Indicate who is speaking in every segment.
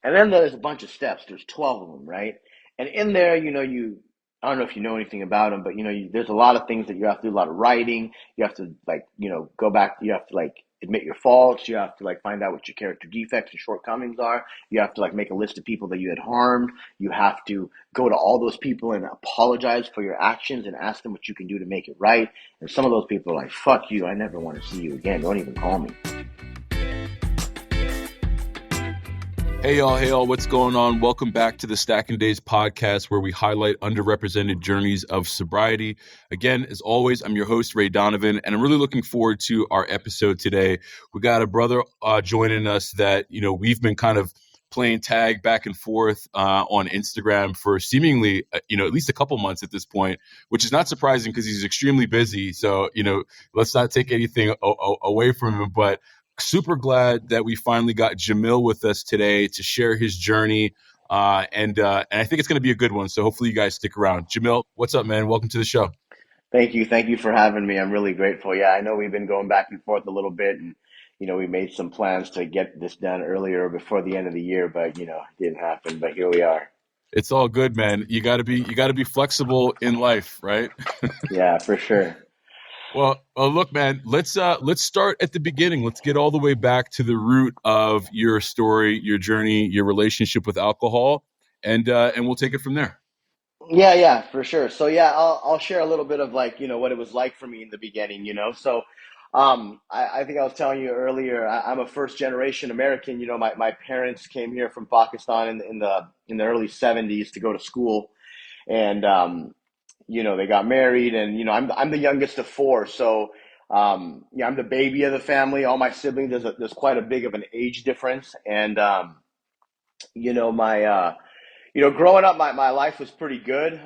Speaker 1: And then there's a bunch of steps. There's 12 of them, right? And in there, I don't know if you know anything about them, but there's a lot of things that you have to do, a lot of writing. You have to like, go back, you have to like admit your faults. You have to like find out what your character defects and shortcomings are. You have to like make a list of people that you had harmed. You have to go to all those people and apologize for your actions and ask them what you can do to make it right. And some of those people are like, fuck you. I never want to see you again. Don't even call me.
Speaker 2: Hey y'all, what's going on? Welcome back to the Stacking Days podcast, where we highlight underrepresented journeys of sobriety. Again, as always, I'm your host, Ray Donovan, and I'm really looking forward to our episode today. We got a brother joining us that, we've been kind of playing tag back and forth on Instagram for seemingly, at least a couple months at this point, which is not surprising because he's extremely busy. So, let's not take anything away from him, but super glad that we finally got Jamil with us today to share his journey. And I think it's going to be a good one. So hopefully you guys stick around. Jamil, what's up, man? Welcome to the show.
Speaker 1: Thank you. Thank you for having me. I'm really grateful. Yeah, I know we've been going back and forth a little bit and we made some plans to get this done earlier before the end of the year, but it didn't happen, but here we are.
Speaker 2: It's all good, man. You got to be flexible in life, right?
Speaker 1: Yeah, for sure.
Speaker 2: Well, look, man, let's start at the beginning. Let's get all the way back to the root of your story, your journey, your relationship with alcohol, and we'll take it from there.
Speaker 1: Yeah, for sure. So yeah, I'll share a little bit of like, what it was like for me in the beginning, So I think I was telling you earlier, I'm a first generation American. My parents came here from Pakistan in the early 70s to go to school. And they got married, and I'm the youngest of four. So yeah, I'm the baby of the family. All my siblings, there's quite a big of an age difference. And my growing up, my life was pretty good,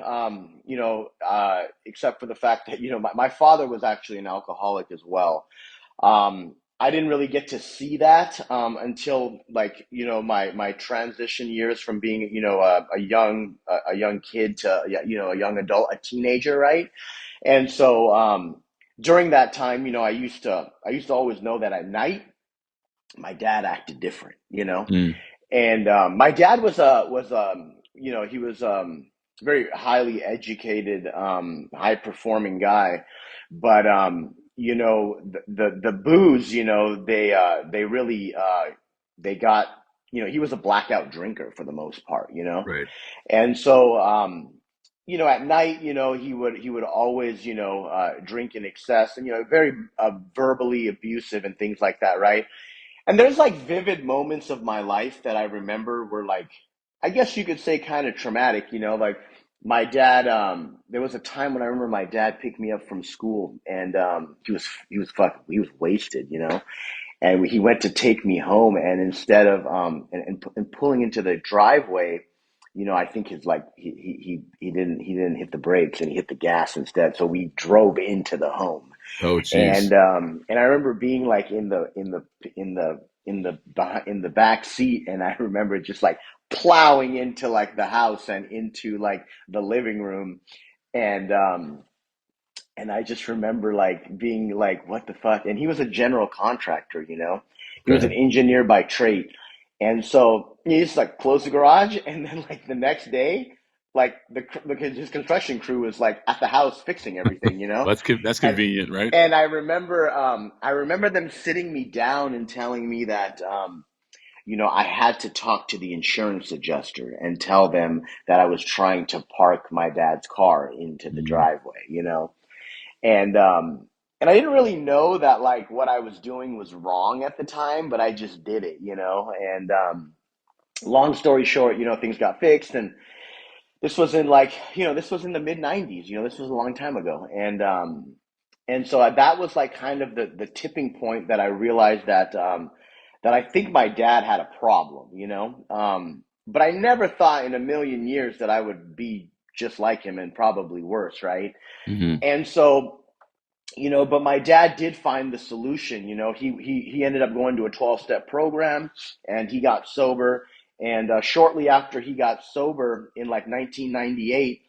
Speaker 1: except for the fact that, my father was actually an alcoholic as well. I didn't really get to see that until like, my transition years from being, a young kid to, a young adult, a teenager, right? And so during that time, I used to always know that at night, my dad acted different.
Speaker 2: Mm.
Speaker 1: And my dad he was very highly educated, high performing guy, but the booze, they really they got, he was a blackout drinker for the most part.
Speaker 2: Right.
Speaker 1: And so at night, he would always drink in excess, and very verbally abusive and things like that, right? And there's like vivid moments of my life that I remember were like, I guess you could say kind of traumatic. Like my dad, there was a time when I remember my dad picked me up from school, and he was wasted. And he went to take me home, and instead of and pulling into the driveway, I think his like he didn't hit the brakes, and he hit the gas instead. So we drove into the home.
Speaker 2: Oh,
Speaker 1: And
Speaker 2: geez.
Speaker 1: I remember being like in the back seat, and I remember just like plowing into like the house and into like the living room, and I just remember like being like, what the fuck? And he was a general contractor. He was an
Speaker 2: Okay.
Speaker 1: engineer by trade. And so he just like closed the garage, and then like the next day, like his construction crew was like at the house fixing everything.
Speaker 2: That's
Speaker 1: And
Speaker 2: convenient, right?
Speaker 1: and I remember them sitting me down and telling me that I had to talk to the insurance adjuster and tell them that I was trying to park my dad's car into the
Speaker 2: Mm.
Speaker 1: driveway. And I didn't really know that like what I was doing was wrong at the time, but I just did it. And long story short, things got fixed, and this was in like, this was in the mid '90s. This was a long time ago, and so that was like kind of the tipping point that I realized that I think my dad had a problem. But I never thought in a million years that I would be just like him and probably worse, right?
Speaker 2: Hmm.
Speaker 1: And so, but my dad did find the solution. He ended up going to a 12-step program, and he got sober. And shortly after he got sober in like 1998,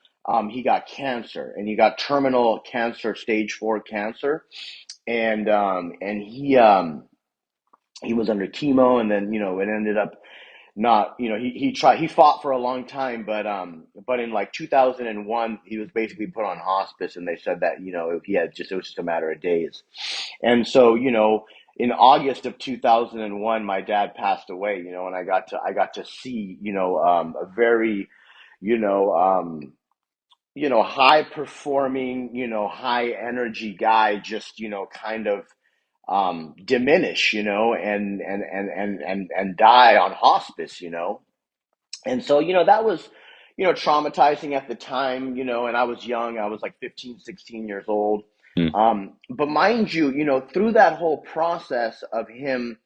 Speaker 1: he got cancer, and he got terminal cancer, stage 4 cancer. And he was under chemo, and then, it ended up not, he fought for a long time, but in like 2001 he was basically put on hospice, and they said that it was just a matter of days. And so, in August of 2001 my dad passed away, and I got to see, a very, you know um high performing, high energy guy just, kind of diminish, and die on hospice, and so, that was, traumatizing at the time, and I was young. I was like 15, 16 years old.
Speaker 2: Mm.
Speaker 1: But mind you, through that whole process of him,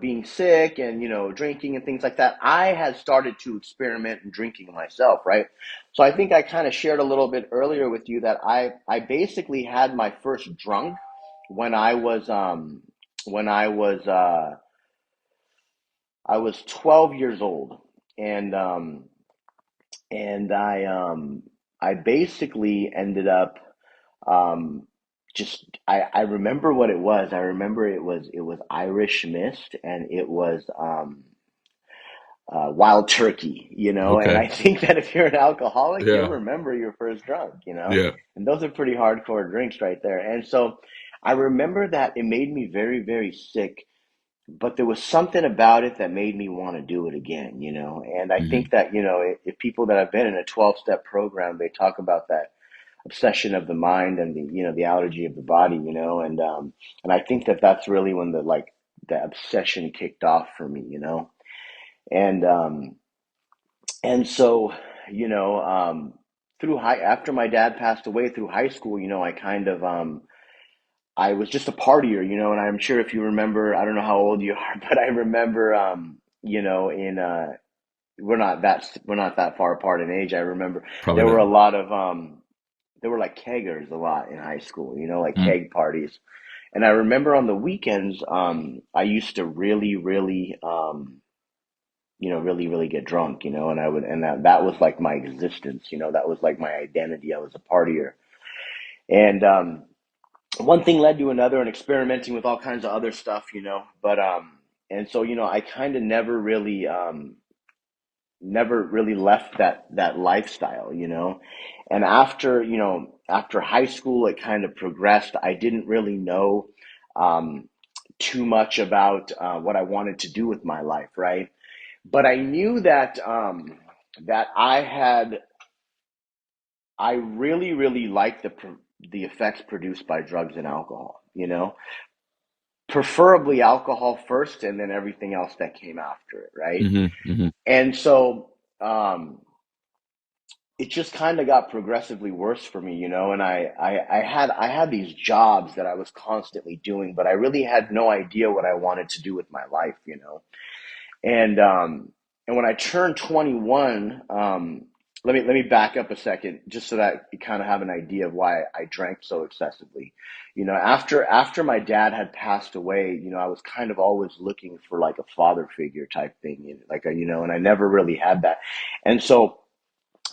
Speaker 1: being sick and, drinking and things like that, I had started to experiment in drinking myself, right? So I think I kind of shared a little bit earlier with you that I basically had my first drunk when when I was 12 years old. And I basically ended up, just I remember what it was. I remember it was Irish Mist, and it was Wild Turkey, and
Speaker 2: Okay.
Speaker 1: I think that if you're an alcoholic, you'll
Speaker 2: Yeah.
Speaker 1: remember your first drunk,
Speaker 2: Yeah.
Speaker 1: and those are pretty hardcore drinks right there. And so I remember that it made me very, very sick, but there was something about it that made me want to do it again, And I
Speaker 2: Hmm.
Speaker 1: think that, if people that have been in a 12-step program, they talk about that obsession of the mind and the allergy of the body, and I think that that's really when the obsession kicked off for me, and and so, you know, through high after my dad passed away, through high school, I kind of I was just a partier, and I'm sure if you remember, I don't know how old you are, but I remember, in we're not that far apart in age. I remember
Speaker 2: Probably
Speaker 1: there were
Speaker 2: not.
Speaker 1: a lot of there were like keggers a lot in high school, like
Speaker 2: Mm.
Speaker 1: keg parties. And I remember on the weekends, I used to really, really, really, really get drunk, and that was like my existence, that was like my identity. I was a partier. And one thing led to another, and experimenting with all kinds of other stuff, and so, I kind of never really left that lifestyle, and after high school it kind of progressed. I didn't really know too much about what I wanted to do with my life, right? But I knew that that I really, really liked the effects produced by drugs and alcohol, preferably alcohol first, and then everything else that came after it, right?
Speaker 2: Hmm. Hmm.
Speaker 1: And so it just kind of got progressively worse for me, and I had these jobs that I was constantly doing, but I really had no idea what I wanted to do with my life, And when I turned 21, let me back up a second, just so that you kind of have an idea of why I drank so excessively. After my dad had passed away, I was kind of always looking for like a father figure type thing, and I never really had that. And so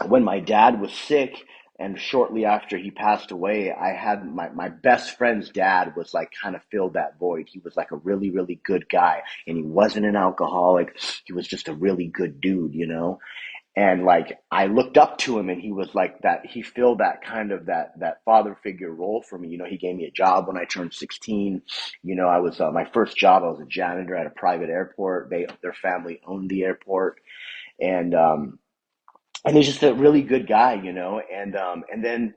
Speaker 1: when my dad was sick, and shortly after he passed away, I had my best friend's dad was like kind of filled that void. He was like a really, really good guy, and he wasn't an alcoholic. He was just a really good dude, And like I looked up to him, and he was like that. He filled that kind of that father figure role for me. He gave me a job when I turned 16. I was my first job. I was a janitor at a private airport. Their family owned the airport, and he's just a really good guy, and then,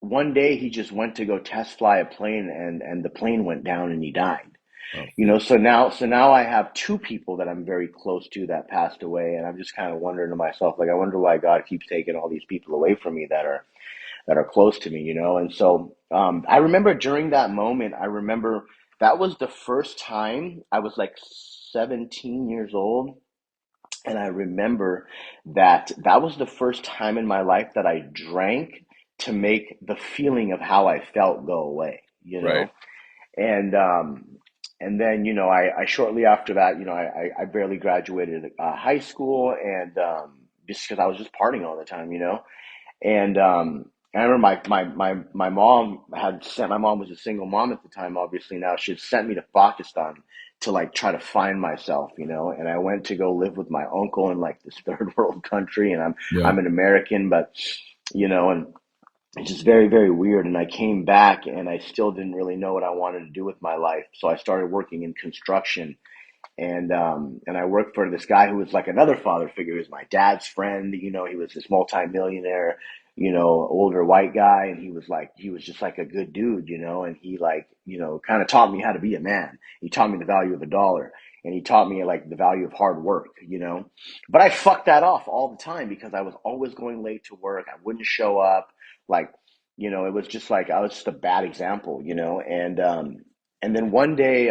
Speaker 1: one day he just went to go test fly a plane, and the plane went down and he died.
Speaker 2: Oh, shoot.
Speaker 1: So now I have two people that I'm very close to that passed away, and I'm just kind of wondering to myself, like, I wonder why God keeps taking all these people away from me that are close to me, And so I remember during that moment, I remember that was the first time. I was like 17 years old, and I remember that was the first time in my life that I drank to make the feeling of how I felt go away,
Speaker 2: Right.
Speaker 1: And and then, I shortly after that, I barely graduated high school, and just because I was just partying all the time, And I remember my mom had sent. My mom was a single mom at the time. Obviously, now she had sent me to Pakistan to like try to find myself, you know. And I went to go live with my uncle in like this third world country, and
Speaker 2: Yeah.
Speaker 1: I'm an American, but you know, and it's just very, very weird. And I came back and I still didn't really know what I wanted to do with my life. So I started working in construction, and I worked for this guy who was like another father figure. He was my dad's friend. You know, he was this multimillionaire, you know, older white guy, and he was just like a good dude, you know. And he like, you know, kind of taught me how to be a man. He taught me the value of a dollar, and he taught me like the value of hard work, you know. But I fucked that off all the time because I was always going late to work. I wouldn't show up, like, you know, it was just like I was just a bad example, you know. And then one day,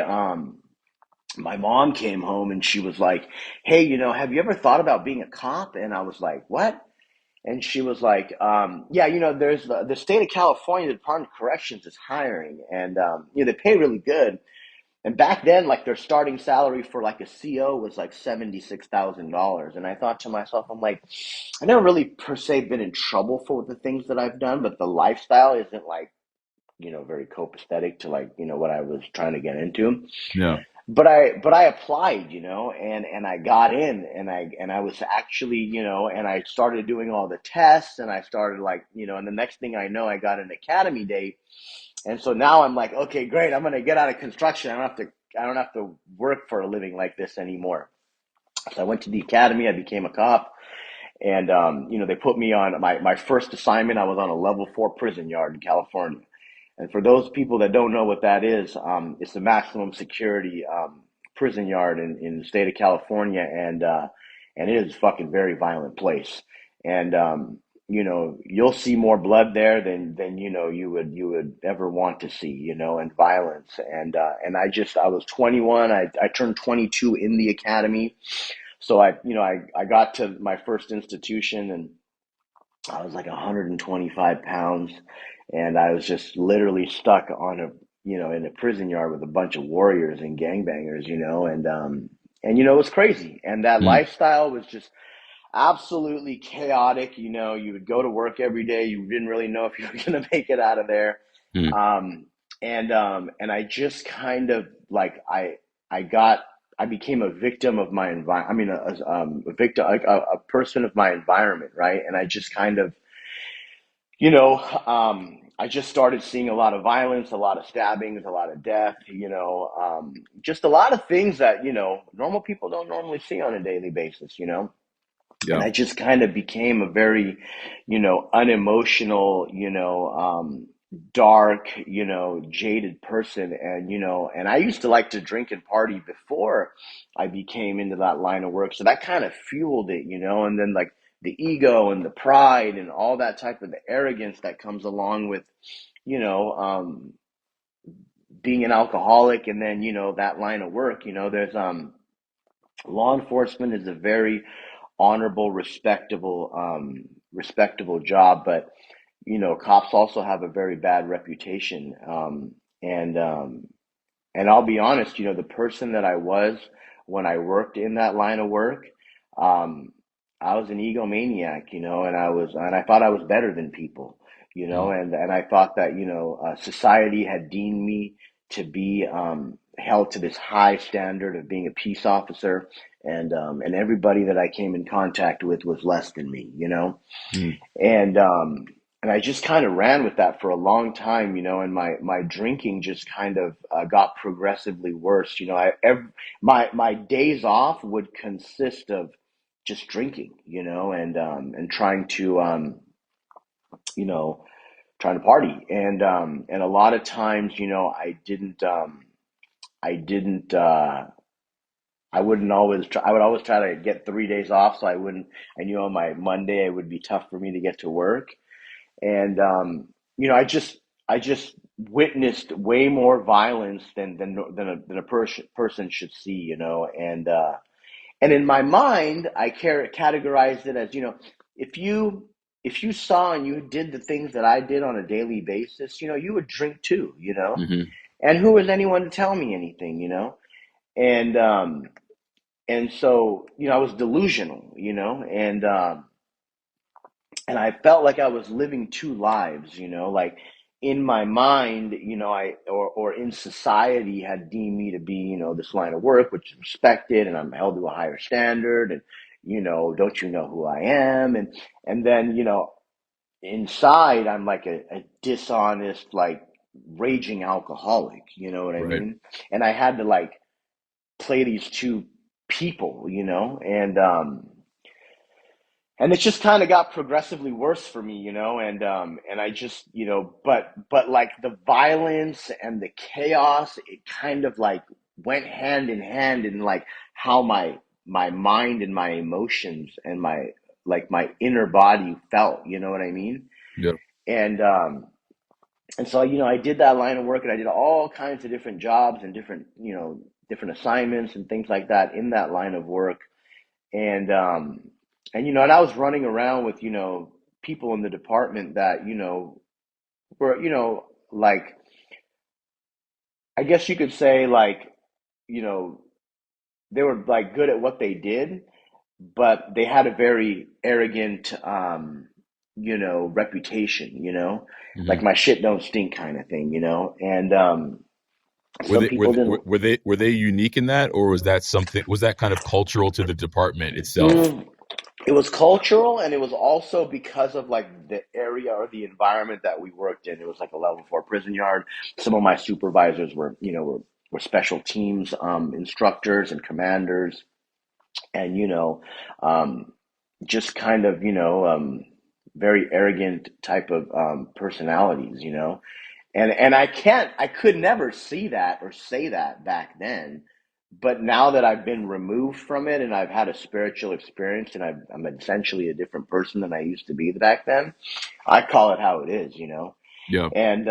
Speaker 1: my mom came home and she was like, "Hey, you know, have you ever thought about being a cop?" And I was like, "What?" And she was like, "Yeah, you know, there's the state of California, the Department of Corrections is hiring, and you know, they pay really good. And back then, like their starting salary for like a CO was like $76,000." And I thought to myself, I'm like, I never really per se been in trouble for the things that I've done, but the lifestyle isn't like, you know, very copacetic to like, you know, what I was trying to get into.
Speaker 2: Yeah.
Speaker 1: But I applied, you know, and I got in, and I was actually, you know, and I started doing all the tests, and I started like, you know, and the next thing I know, I got an academy date. And so now I'm like, okay, great, I'm gonna get out of construction. I don't have to work for a living like this anymore. So I went to the academy, I became a cop, and you know, they put me on my first assignment. I was on a level 4 prison yard in California. And for those people that don't know what that is, it's the maximum security prison yard in the state of California, and it is a fucking very violent place. And you know, you'll see more blood there than you know you would ever want to see, you know, and violence. And I was 21. I turned 22 in the academy. So I got to my first institution, and I was like 125 pounds, and I was just literally stuck on a, you know, in a prison yard with a bunch of warriors and gangbangers, you know. And you know, it was crazy. And that
Speaker 2: Mm.
Speaker 1: lifestyle was just absolutely chaotic. You know, you would go to work every day. You didn't really know if you were going to make it out of there.
Speaker 2: Mm.
Speaker 1: Um, and I just kind of like, I got, I became a victim of my environment. I mean, a victim, like a person of my environment, right? And I just kind of, you know, I just started seeing a lot of violence, a lot of stabbings, a lot of death, you know, just a lot of things that, you know, normal people don't normally see on a daily basis, you know. And
Speaker 2: Yeah.
Speaker 1: I just kind of became a very, you know, unemotional, you know, dark, you know, jaded person. And, you know, and I used to like to drink and party before I became into that line of work. So that kind of fueled it, you know, and then like the ego and the pride and all that type of the arrogance that comes along with, you know, being an alcoholic, and then, you know, that line of work, you know, there's, law enforcement is a very honorable, respectable job, but you know, cops also have a very bad reputation. And and I'll be honest, you know, the person that I was when I worked in that line of work, um, I was an egomaniac, you know, and I thought I was better than people, you know,
Speaker 2: Mm.
Speaker 1: and I thought that, you know, society had deemed me to be held to this high standard of being a peace officer, and everybody that I came in contact with was less than me, you know.
Speaker 2: Mm.
Speaker 1: And and I just kind of ran with that for a long time, you know, and my drinking just kind of got progressively worse. You know, my days off would consist of just drinking, you know, and trying to you know, trying to party. And a lot of times, you know, I didn't I wouldn't always try, I would always try to get 3 days off, so I knew on my Monday it would be tough for me to get to work. And you know, I just witnessed way more violence than a person should see, you know. And in my mind, I categorized it as, you know, if you if you saw and you did the things that I did on a daily basis, you know, you would drink too, you know.
Speaker 2: Mm-hmm.
Speaker 1: And who is anyone to tell me anything, you know? And and so, you know, I was delusional, you know, and I felt like I was living two lives, you know, like in my mind, or in society had deemed me to be, this line of work, which is respected, and I'm held to a higher standard, and, don't you know who I am? And then, inside I'm like a dishonest, like raging alcoholic, you know what I
Speaker 2: Right.
Speaker 1: mean? And I had to like play these two people, and it just kind of got progressively worse for me, and I just, but like the violence and the chaos, it kind of like went hand in hand in like how my mind and my emotions and my like my inner body felt, you know what I mean?
Speaker 2: Yeah.
Speaker 1: And so I did that line of work, and I did all kinds of different jobs and different, different assignments and things like that in that line of work. And and I was running around with, people in the department that, were, like, I guess you could say, like, you know, they were like good at what they did, but they had a very arrogant reputation, like
Speaker 2: Hmm.
Speaker 1: my shit don't stink kind of thing, and
Speaker 2: Were
Speaker 1: some
Speaker 2: they were
Speaker 1: people
Speaker 2: they,
Speaker 1: didn't.
Speaker 2: were they unique in that, or was that kind of cultural to the department itself?
Speaker 1: Mm, it was cultural, and it was also because of like the area or the environment that we worked in. It was like a level 4 prison yard. Some of my supervisors were, were special teams instructors and commanders, and um, just kind of, very arrogant type of personalities, and I could never see that or say that back then. But now that I've been removed from it and I've had a spiritual experience, and I'm essentially a different person than I used to be back then, I call it how it is,
Speaker 2: Yeah.
Speaker 1: and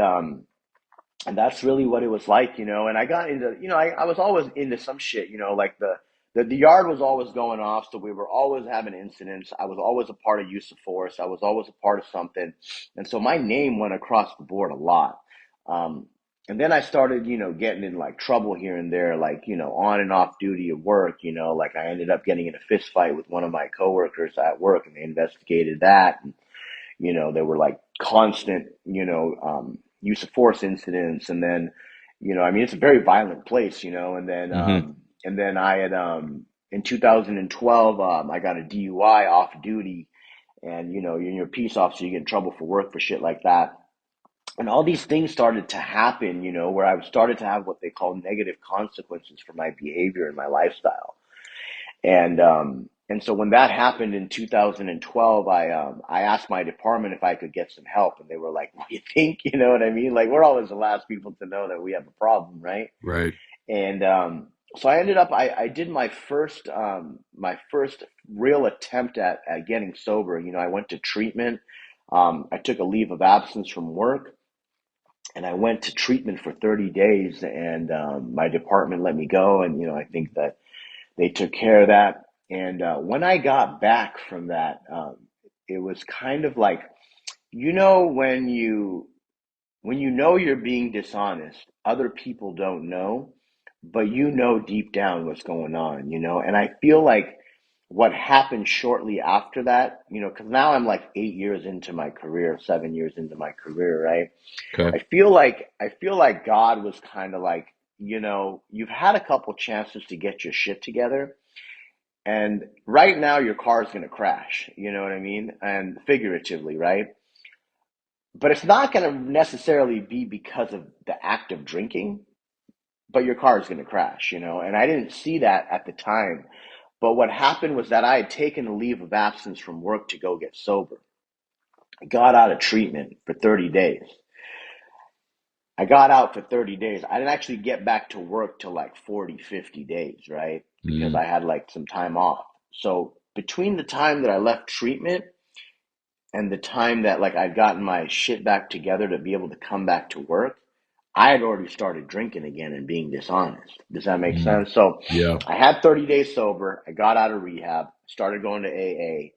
Speaker 1: and that's really what it was like, and I got into, I was always into some shit, like the yard was always going off, so we were always having incidents. I was always a part of use of force. I was always a part of something, and so my name went across the board a lot. um, and then I started, getting in like trouble here and there, like, on and off duty at work, like I ended up getting in a fist fight with one of my coworkers at work, and they investigated that. There were like constant, use of force incidents. And then, I mean, it's a very violent place,
Speaker 2: Hmm.
Speaker 1: and then I had, in 2012, I got a DUI off duty. And, you're a peace officer, you get in trouble for work for shit like that. And all these things started to happen, where I started to have what they call negative consequences for my behavior and my lifestyle. And so when that happened in 2012, I asked my department if I could get some help, and they were like, "What do you think?" You know what I mean? Like, we're always the last people to know that we have a problem, right?
Speaker 2: Right.
Speaker 1: And so I ended up, I did my first real attempt at getting sober. I went to treatment. I took a leave of absence from work, and I went to treatment for 30 days, and my department let me go, and I think that they took care of that. And when I got back from that, it was kind of like, when you know you're being dishonest, other people don't know, but deep down what's going on, And I feel like what happened shortly after that, because now I'm like 8 years into my career, 7 years into my career, right?
Speaker 2: Okay.
Speaker 1: I feel like God was kind of like, you've had a couple chances to get your shit together, and right now your car is going to crash, you know what I mean? And figuratively, right? But it's not going to necessarily be because of the act of drinking, but your car is going to crash, And I didn't see that at the time. But what happened was that I had taken a leave of absence from work to go get sober. I got out of treatment for 30 days. I got out for 30 days. I didn't actually get back to work till like 40, 50 days, right? Because
Speaker 2: Mm.
Speaker 1: I had like some time off. So between the time that I left treatment and the time that like I'd gotten my shit back together to be able to come back to work, I had already started drinking again and being dishonest. Does that make
Speaker 2: Mm.
Speaker 1: sense? So
Speaker 2: Yeah.
Speaker 1: I had 30 days sober. I got out of rehab, started going to AA.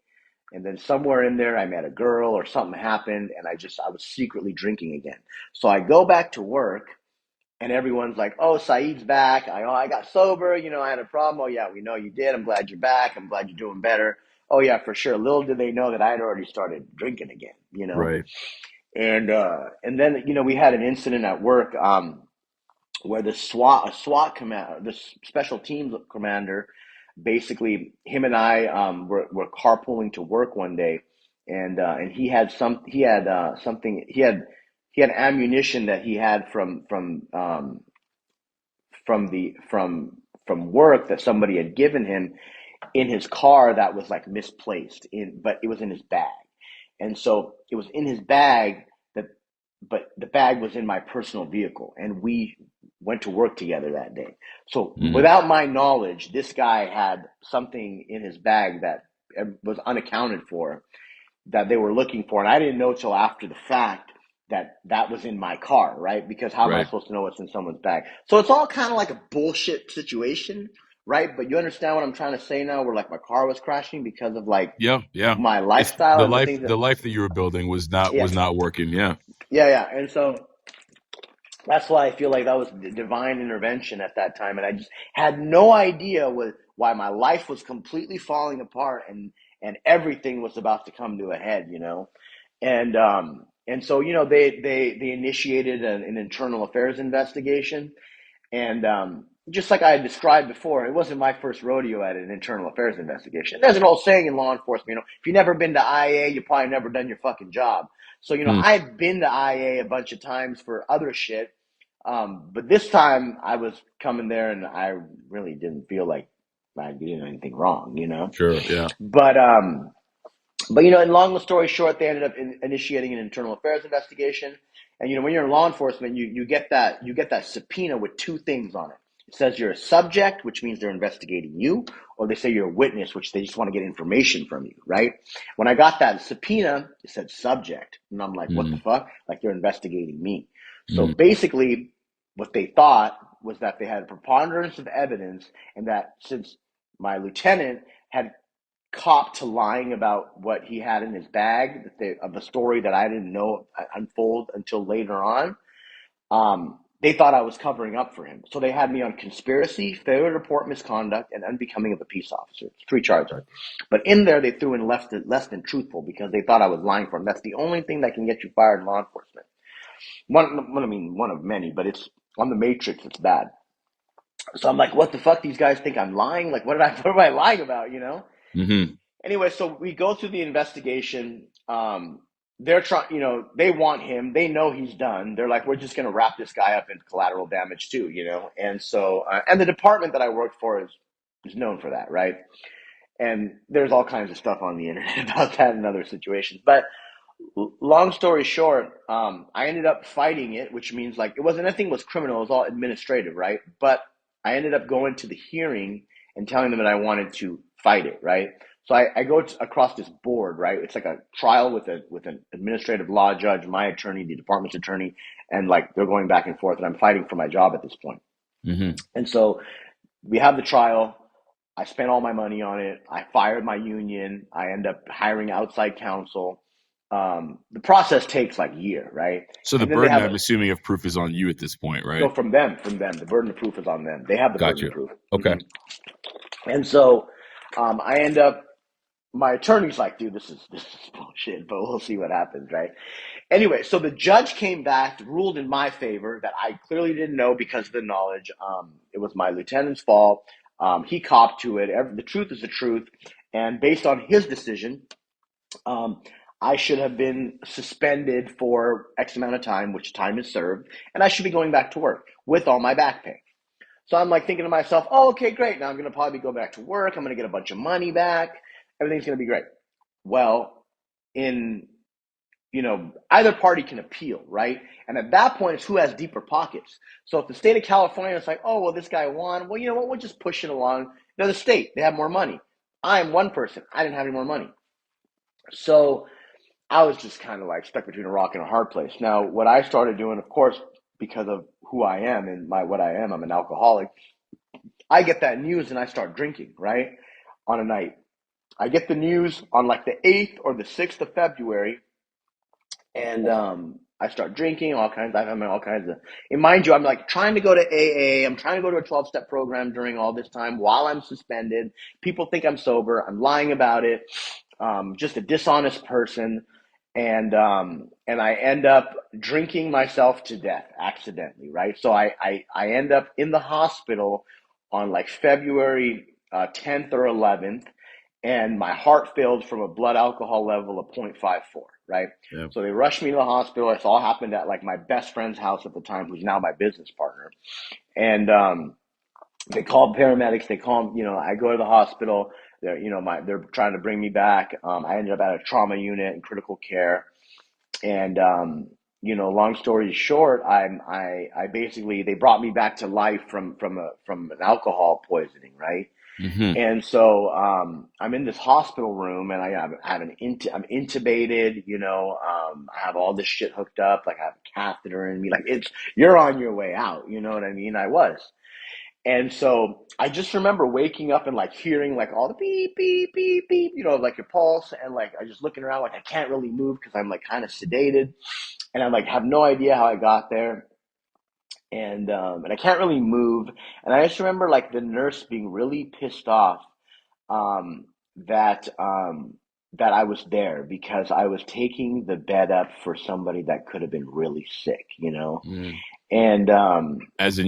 Speaker 1: And then somewhere in there, I met a girl or something happened, and I was secretly drinking again. So I go back to work, and everyone's like, "Oh, Saeed's back. I got sober. I had a problem. Oh yeah, we know you did. I'm glad you're back. I'm glad you're doing better. Oh yeah, for sure." Little did they know that I had already started drinking again.
Speaker 2: Right.
Speaker 1: And then we had an incident at work, where the SWAT command, the special teams commander, basically him and I were carpooling to work one day, and he had ammunition that he had from work that somebody had given him in his car that was like misplaced but it was in his bag. And so it was in his bag that, but the bag was in my personal vehicle, and we went to work together that day. So
Speaker 2: Mm-hmm.
Speaker 1: without my knowledge, this guy had something in his bag that was unaccounted for, that they were looking for, and I didn't know till after the fact that that was in my car, right? Because how am I
Speaker 2: Right.
Speaker 1: supposed to know what's in someone's bag? So it's all kind of like a bullshit situation, right? But you understand what I'm trying to say now, where like my car was crashing because of like
Speaker 2: Yeah. Yeah.
Speaker 1: my
Speaker 2: It's
Speaker 1: lifestyle
Speaker 2: the
Speaker 1: and the
Speaker 2: life
Speaker 1: things that,
Speaker 2: the life that you were building
Speaker 1: yeah,
Speaker 2: was not working. Yeah.
Speaker 1: yeah. And so that's why I feel like that was divine intervention at that time, and I just had no idea why my life was completely falling apart, and everything was about to come to a head. And so they initiated an internal affairs investigation, and just like I had described before, it wasn't my first rodeo at an internal affairs investigation. There's an old saying in law enforcement, if you've never been to IA, you probably never done your fucking job. So,
Speaker 2: Hmm.
Speaker 1: I've been to IA a bunch of times for other shit. But this time I was coming there and I really didn't feel like I did anything wrong.
Speaker 2: Sure. Yeah.
Speaker 1: But, um, but in long story short, they ended up initiating an internal affairs investigation. And when you're in law enforcement, you get that subpoena with two things on it. It says you're a subject, which means they're investigating you, or they say you're a witness, which they just want to get information from you, right? When I got that subpoena, it said subject, and I'm like, what the
Speaker 2: Mm-hmm.
Speaker 1: fuck? Like they're investigating me. So
Speaker 2: Mm-hmm.
Speaker 1: basically, what they thought was that they had a preponderance of evidence, and that since my lieutenant had cop to lying about what he had in his bag, of a story that I didn't know unfold until later on. They thought I was covering up for him. So they had me on conspiracy, failure to report misconduct, and unbecoming of a peace officer. It's 3 charges. But in there, they threw in less than truthful because they thought I was lying for them. That's the only thing that can get you fired in law enforcement. One of many, but it's on the matrix, it's bad. So I'm like, what the fuck? These guys think I'm lying? Like, what am I lying about?
Speaker 2: Mm-hmm.
Speaker 1: Anyway, so we go through the investigation. They're trying, they want him. They know he's done. They're like, we're just going to wrap this guy up in collateral damage too. And so, and the department that I worked for is known for that, right? And there's all kinds of stuff on the internet about that and other situations. But long story short, I ended up fighting it, which means like it wasn't anything was criminal, it was all administrative, right? But I ended up going to the hearing and telling them that I wanted to fight it, right? So I go across this board, right? It's like a trial with an administrative law judge, my attorney, the department's attorney, and like they're going back and forth, and I'm fighting for my job at this point.
Speaker 2: Mm-hmm.
Speaker 1: And so we have the trial. I spent all my money on it. I fired my union. I end up hiring outside counsel. The process takes like a year, right?
Speaker 2: So the
Speaker 1: And then they
Speaker 2: burden,
Speaker 1: have
Speaker 2: I'm assuming, of proof is on you at this point,
Speaker 1: no,
Speaker 2: right?
Speaker 1: from them. The burden of proof is on them. They have the burden of
Speaker 2: Gotcha.
Speaker 1: proof.
Speaker 2: Okay.
Speaker 1: And so I end up, my attorney's like, dude, this is bullshit, but we'll see what happens, right? Anyway, so the judge came back, ruled in my favor that I clearly didn't know because of the knowledge. It was my lieutenant's fault. He copped to it. The truth is the truth. And based on his decision, um, I should have been suspended for X amount of time, which time is served, and I should be going back to work with all my back pay. So I'm like thinking to myself, oh, okay, great. Now I'm going to probably go back to work. I'm going to get a bunch of money back. Everything's going to be great. Well, in either party can appeal, right? And at that point, it's who has deeper pockets. So if the state of California is like, oh, well, this guy won, well, you know what? We'll just push it along. The state, they have more money. I'm one person. I didn't have any more money. So I was just kind of like stuck between a rock and a hard place. Now, what I started doing, of course, because of who I am and what I am, I'm an alcoholic. I get that news and I start drinking, right? On a night. I get the news on like the 8th or the 6th of February, and I start drinking all kinds. I have all kinds of. And mind you, I'm like trying to go to AA. I'm trying to go to a 12-step program during all this time while I'm suspended. People think I'm sober. I'm lying about it. Just a dishonest person. and I end up drinking myself to death accidentally, right? So I end up in the hospital on like February 10th or 11th, and my heart failed from a blood alcohol level of 0.54, right?
Speaker 2: Yeah.
Speaker 1: So they rushed me to the hospital. This all happened at like my best friend's house at the time, who's now my business partner. And they called paramedics. They called, I go to the hospital. They're trying to bring me back. I ended up at a trauma unit in critical care. And long story short, I basically, they brought me back to life from an alcohol poisoning, right?
Speaker 2: Hmm.
Speaker 1: And so I'm in this hospital room, and I'm intubated. I have all this shit hooked up, like I have a catheter in me. Like, you're on your way out. You know what I mean? I was. And so I just remember waking up and like hearing like all the beep, beep, beep, beep, like your pulse. And like I just looking around, like I can't really move because I'm like kind of sedated. And I'm like, have no idea how I got there. And I can't really move. And I just remember like the nurse being really pissed off um, that that I was there because I was taking the bed up for somebody that could have been really sick.
Speaker 2: Mm.
Speaker 1: And
Speaker 2: As in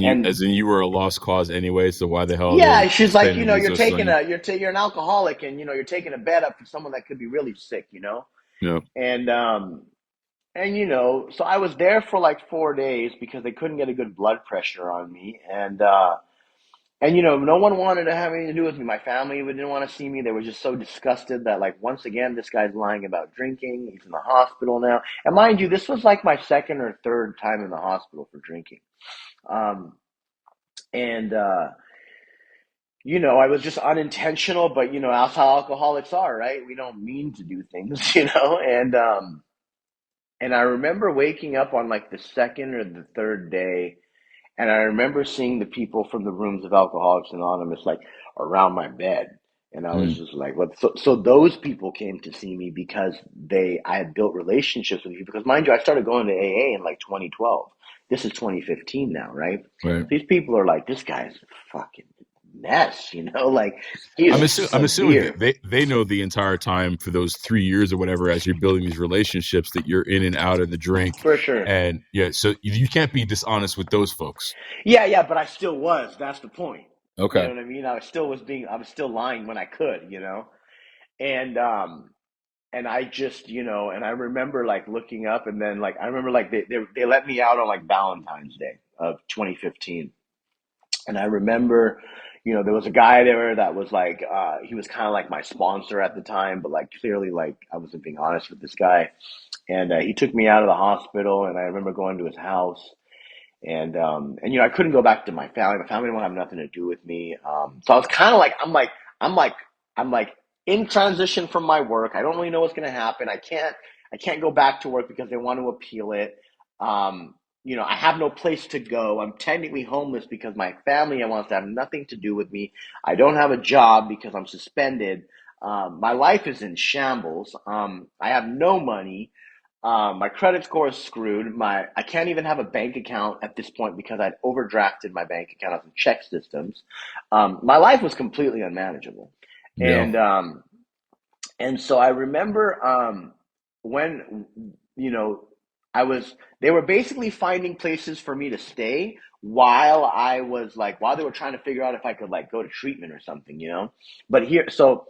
Speaker 2: you were a lost cause anyway. So why the hell are
Speaker 1: yeah,
Speaker 2: they
Speaker 1: she's like,
Speaker 2: spending
Speaker 1: you're
Speaker 2: resources on
Speaker 1: taking
Speaker 2: you?
Speaker 1: you're an alcoholic, and you're taking a bed up for someone that could be really sick.
Speaker 2: Yeah.
Speaker 1: And so I was there for like 4 days because they couldn't get a good blood pressure on me, and no one wanted to have anything to do with me. My family didn't want to see me. They were just so disgusted that like once again this guy's lying about drinking. He's in the hospital now, and mind you, this was like my second or third time in the hospital for drinking. Um, and I was just unintentional, but that's how alcoholics are, right? We don't mean to do things, and I remember waking up on like the second or the third day, and I remember seeing the people from the rooms of Alcoholics Anonymous like around my bed. And I was
Speaker 2: Mm.
Speaker 1: just like, what? So those people came to see me because I had built relationships with you. Because mind you, I started going to AA in like 2012. This is 2015 now, right?
Speaker 2: Right.
Speaker 1: These people are like, this guy's a fucking mess, like he's
Speaker 2: I'm assuming that
Speaker 1: severe.
Speaker 2: they know the entire time for those 3 years or whatever as you're building these relationships that you're in and out of the drink,
Speaker 1: For sure.
Speaker 2: and yeah, so you can't be dishonest with those folks.
Speaker 1: Yeah, yeah, but I still was. That's the point. You know
Speaker 2: Okay.
Speaker 1: what I mean? I was still lying when I could. And I just, and I remember like looking up, and then like I remember like they let me out on like Valentine's Day of 2015. And I remember, there was a guy there that was like he was kind of like my sponsor at the time, but like clearly like I wasn't being honest with this guy. And he took me out of the hospital, and I remember going to his house, and I couldn't go back to my family. My family didn't have nothing to do with me. So I was kind of like I'm like I'm like in transition from my work. I don't really know what's going to happen. I can't go back to work because they want to appeal it. I have no place to go. I'm technically homeless because my family wants to have nothing to do with me. I don't have a job because I'm suspended. My life is in shambles. I have no money. My credit score is screwed. I can't even have a bank account at this point because I'd overdrafted my bank account on some check systems. My life was completely unmanageable,
Speaker 2: Yeah.
Speaker 1: and so I remember when you know I was. They were basically finding places for me to stay while they were trying to figure out if I could like go to treatment or something. But so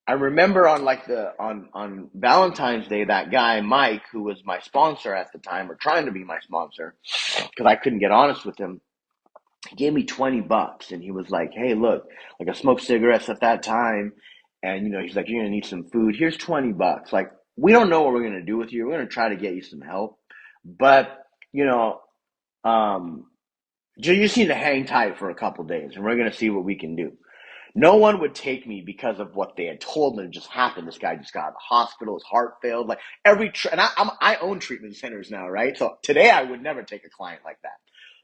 Speaker 1: I remember on like on Valentine's Day, that guy Mike, who was my sponsor at the time, or trying to be my sponsor, because I couldn't get honest with him. He gave me $20, and he was like, "Hey, look, like I smoked cigarettes at that time, and he's like, you're gonna need some food. Here's $20. Like, we don't know what we're gonna do with you. We're gonna try to get you some help, but you know, um, you just need to hang tight for a couple days, and we're gonna see what we can do." No one would take me because of what they had told me just happened. This guy just got out of the hospital, his heart failed. Like and I own treatment centers now, right? So today I would never take a client like that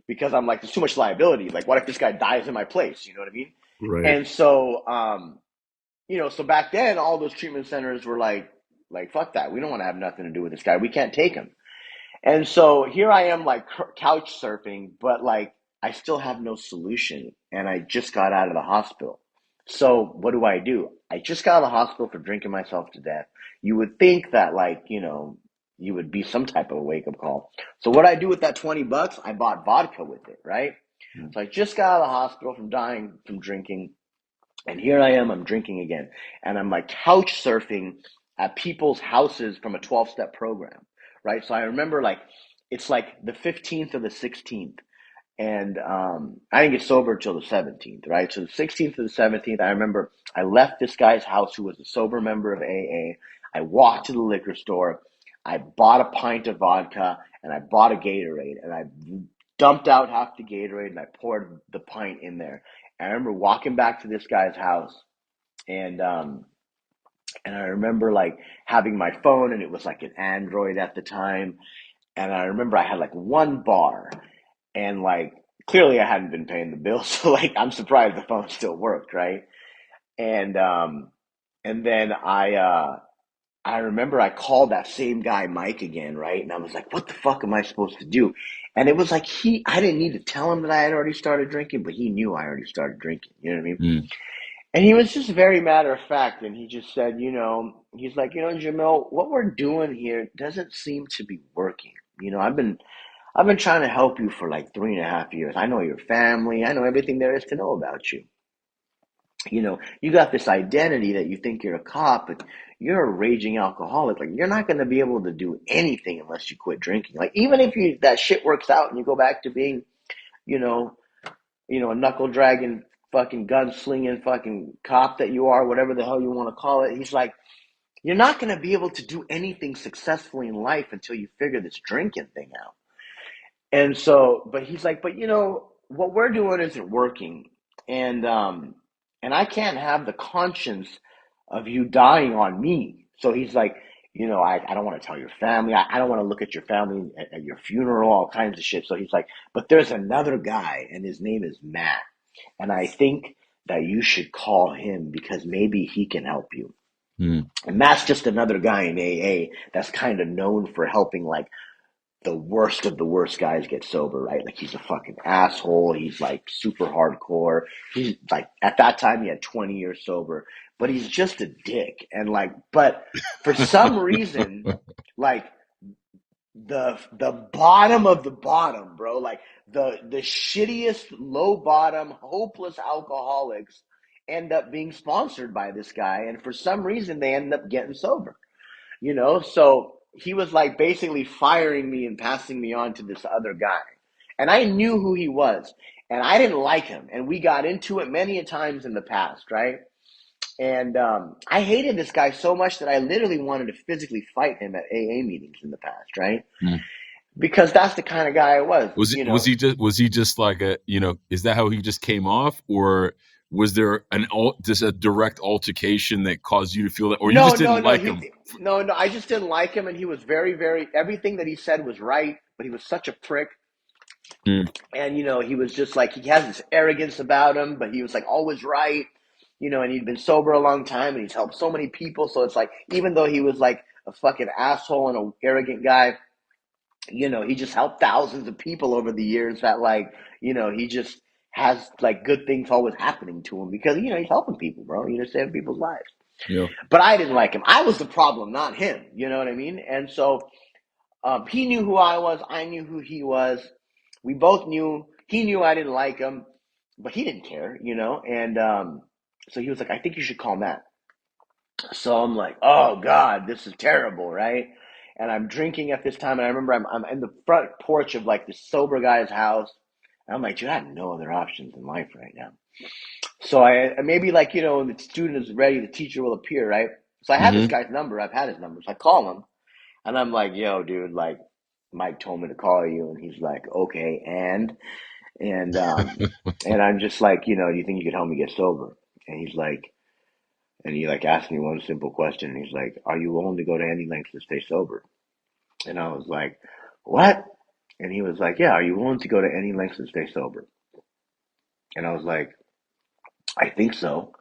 Speaker 1: because I'm like, there's too much liability. Like, what if this guy dies in my place? You know what I mean?
Speaker 2: Right.
Speaker 1: And so, so back then, all those treatment centers were like, fuck that. We don't want to have nothing to do with this guy. We can't take him. And so here I am, like couch surfing, but like I still have no solution, and I just got out of the hospital. So what do? I just got out of the hospital for drinking myself to death. You would think that, like, you would be some type of a wake up call. So what I do with that $20, I bought vodka with it, right?
Speaker 2: Mm.
Speaker 1: So I just got out of the hospital from dying from drinking. And here I am, I'm drinking again. And I'm like couch surfing at people's houses from a 12-step program, right? So I remember like, it's like the 15th or the 16th. And I didn't get sober until the 17th, right? So the 16th to the 17th, I remember I left this guy's house who was a sober member of AA. I walked to the liquor store. I bought a pint of vodka and I bought a Gatorade and I dumped out half the Gatorade and I poured the pint in there. And I remember walking back to this guy's house and and I remember like having my phone and it was like an Android at the time. And I remember I had like one bar and like clearly I hadn't been paying the bill, so like I'm surprised the phone still worked, right? And and then I remember I called that same guy Mike again, right? And I was like, what the fuck am I supposed to do? And it was like I didn't need to tell him that I had already started drinking, but he knew I already started drinking. You know what I mean?
Speaker 2: Mm.
Speaker 1: And he was just very matter of fact, and he just said, he's like, Jamil, what we're doing here doesn't seem to be working. I've been trying to help you for like 3.5 years. I know your family. I know everything there is to know about you. You got this identity that you think you're a cop, but you're a raging alcoholic. Like you're not going to be able to do anything unless you quit drinking. Like even if that shit works out and you go back to being, you know, a knuckle dragging fucking gun slinging fucking cop that you are, whatever the hell you want to call it. He's like, you're not going to be able to do anything successfully in life until you figure this drinking thing out. And so, but he's like, but what we're doing isn't working. And I can't have the conscience of you dying on me. So he's like, I don't want to tell your family. I don't want to look at your family at your funeral, all kinds of shit. So he's like, but there's another guy and his name is Matt. And I think that you should call him because maybe he can help you.
Speaker 2: Mm.
Speaker 1: And Matt's just another guy in AA that's kind of known for helping like the worst of the worst guys get sober, right? Like he's a fucking asshole. He's like super hardcore. He's like at that time he had 20 years sober, but he's just a dick. And like, but for some reason, like the bottom of the bottom, bro, like the shittiest low bottom, hopeless alcoholics end up being sponsored by this guy, and for some reason they end up getting sober. So he was like basically firing me and passing me on to this other guy. And I knew who he was. And I didn't like him. And we got into it many a times in the past, right? And I hated this guy so much that I literally wanted to physically fight him at AA meetings in the past, right?
Speaker 2: Mm.
Speaker 1: Because that's the kind of guy I was,
Speaker 2: Was he just like is that how he just came off, or was there just a direct altercation that caused you to feel that, or you
Speaker 1: No,
Speaker 2: just
Speaker 1: no,
Speaker 2: didn't
Speaker 1: no.
Speaker 2: like him?
Speaker 1: No. I just didn't like him, and he was very, very. Everything that he said was right, but he was such a prick.
Speaker 2: Mm.
Speaker 1: And he was just like he has this arrogance about him, but he was like always right. And he'd been sober a long time, and he's helped so many people. So it's like even though he was like a fucking asshole and an arrogant guy, he just helped thousands of people over the years. That like he just has like good things always happening to him because he's helping people, bro. Saving people's lives.
Speaker 2: Yeah.
Speaker 1: But I didn't like him. I was the problem, not him. You know what I mean? And so he knew who I was. I knew who he was. We both knew. He knew I didn't like him, but he didn't care, And so he was like, I think you should call Matt. So I'm like, oh God, this is terrible, right? And I'm drinking at this time, and I remember I'm in the front porch of like this sober guy's house. And I'm like, dude, I have no other options in life right now. So I maybe like when the student is ready, the teacher will appear, right? So I have this
Speaker 2: Mm-hmm.
Speaker 1: guy's number. I've had his number. So I call him. And I'm like, yo, dude, like Mike told me to call you, and he's like, okay, and and I'm just like, do you think you could help me get sober? And he's like, and he like asked me one simple question, and he's like, are you willing to go to any lengths to stay sober? And I was like, what? And he was like, yeah, are you willing to go to any lengths to stay sober? And I was like, I think so.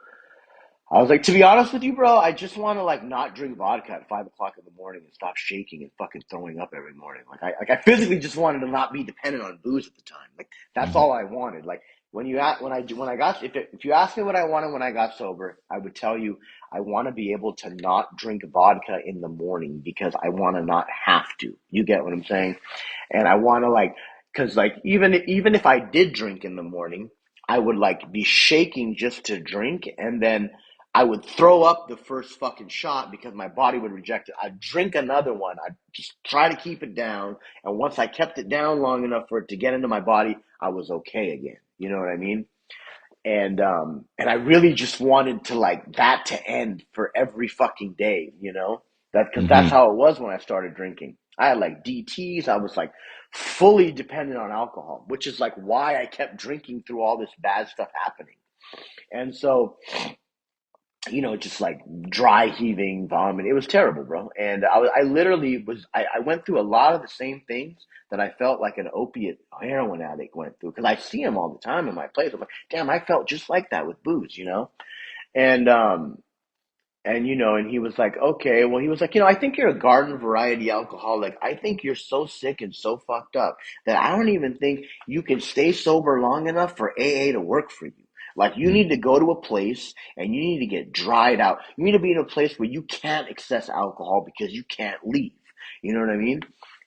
Speaker 1: I was like, to be honest with you, bro, I just want to like not drink vodka at 5 o'clock in the morning and stop shaking and fucking throwing up every morning. Like I physically just wanted to not be dependent on booze at the time. Like that's
Speaker 2: Mm-hmm.
Speaker 1: all I wanted. Like when you got if you ask me what I wanted when I got sober, I would tell you I want to be able to not drink vodka in the morning because I want to not have to. You get what I'm saying? And I want to like, cause like even if I did drink in the morning, I would like be shaking just to drink, and then I would throw up the first fucking shot because my body would reject it. I'd drink another one. I'd just try to keep it down, and once I kept it down long enough for it to get into my body, I was okay again. You know what I mean? And I really just wanted to like that to end for every fucking day, you know? That because that's
Speaker 2: Hmm.
Speaker 1: how it was when I started drinking. I had like DTs. I was like fully dependent on alcohol, which is like why I kept drinking through all this bad stuff happening. And so, just like dry heaving, vomit. It was terrible, bro. And I literally I went through a lot of the same things that I felt like an opiate heroin addict went through because I see them all the time in my place. I'm like, damn, I felt just like that with booze, you know? And, and he was like, okay, well, he was like, I think you're a garden variety alcoholic. I think you're so sick and so fucked up that I don't even think you can stay sober long enough for AA to work for you. Like, you need to go to a place and you need to get dried out. You need to be in a place where you can't access alcohol because you can't leave. You know what I mean?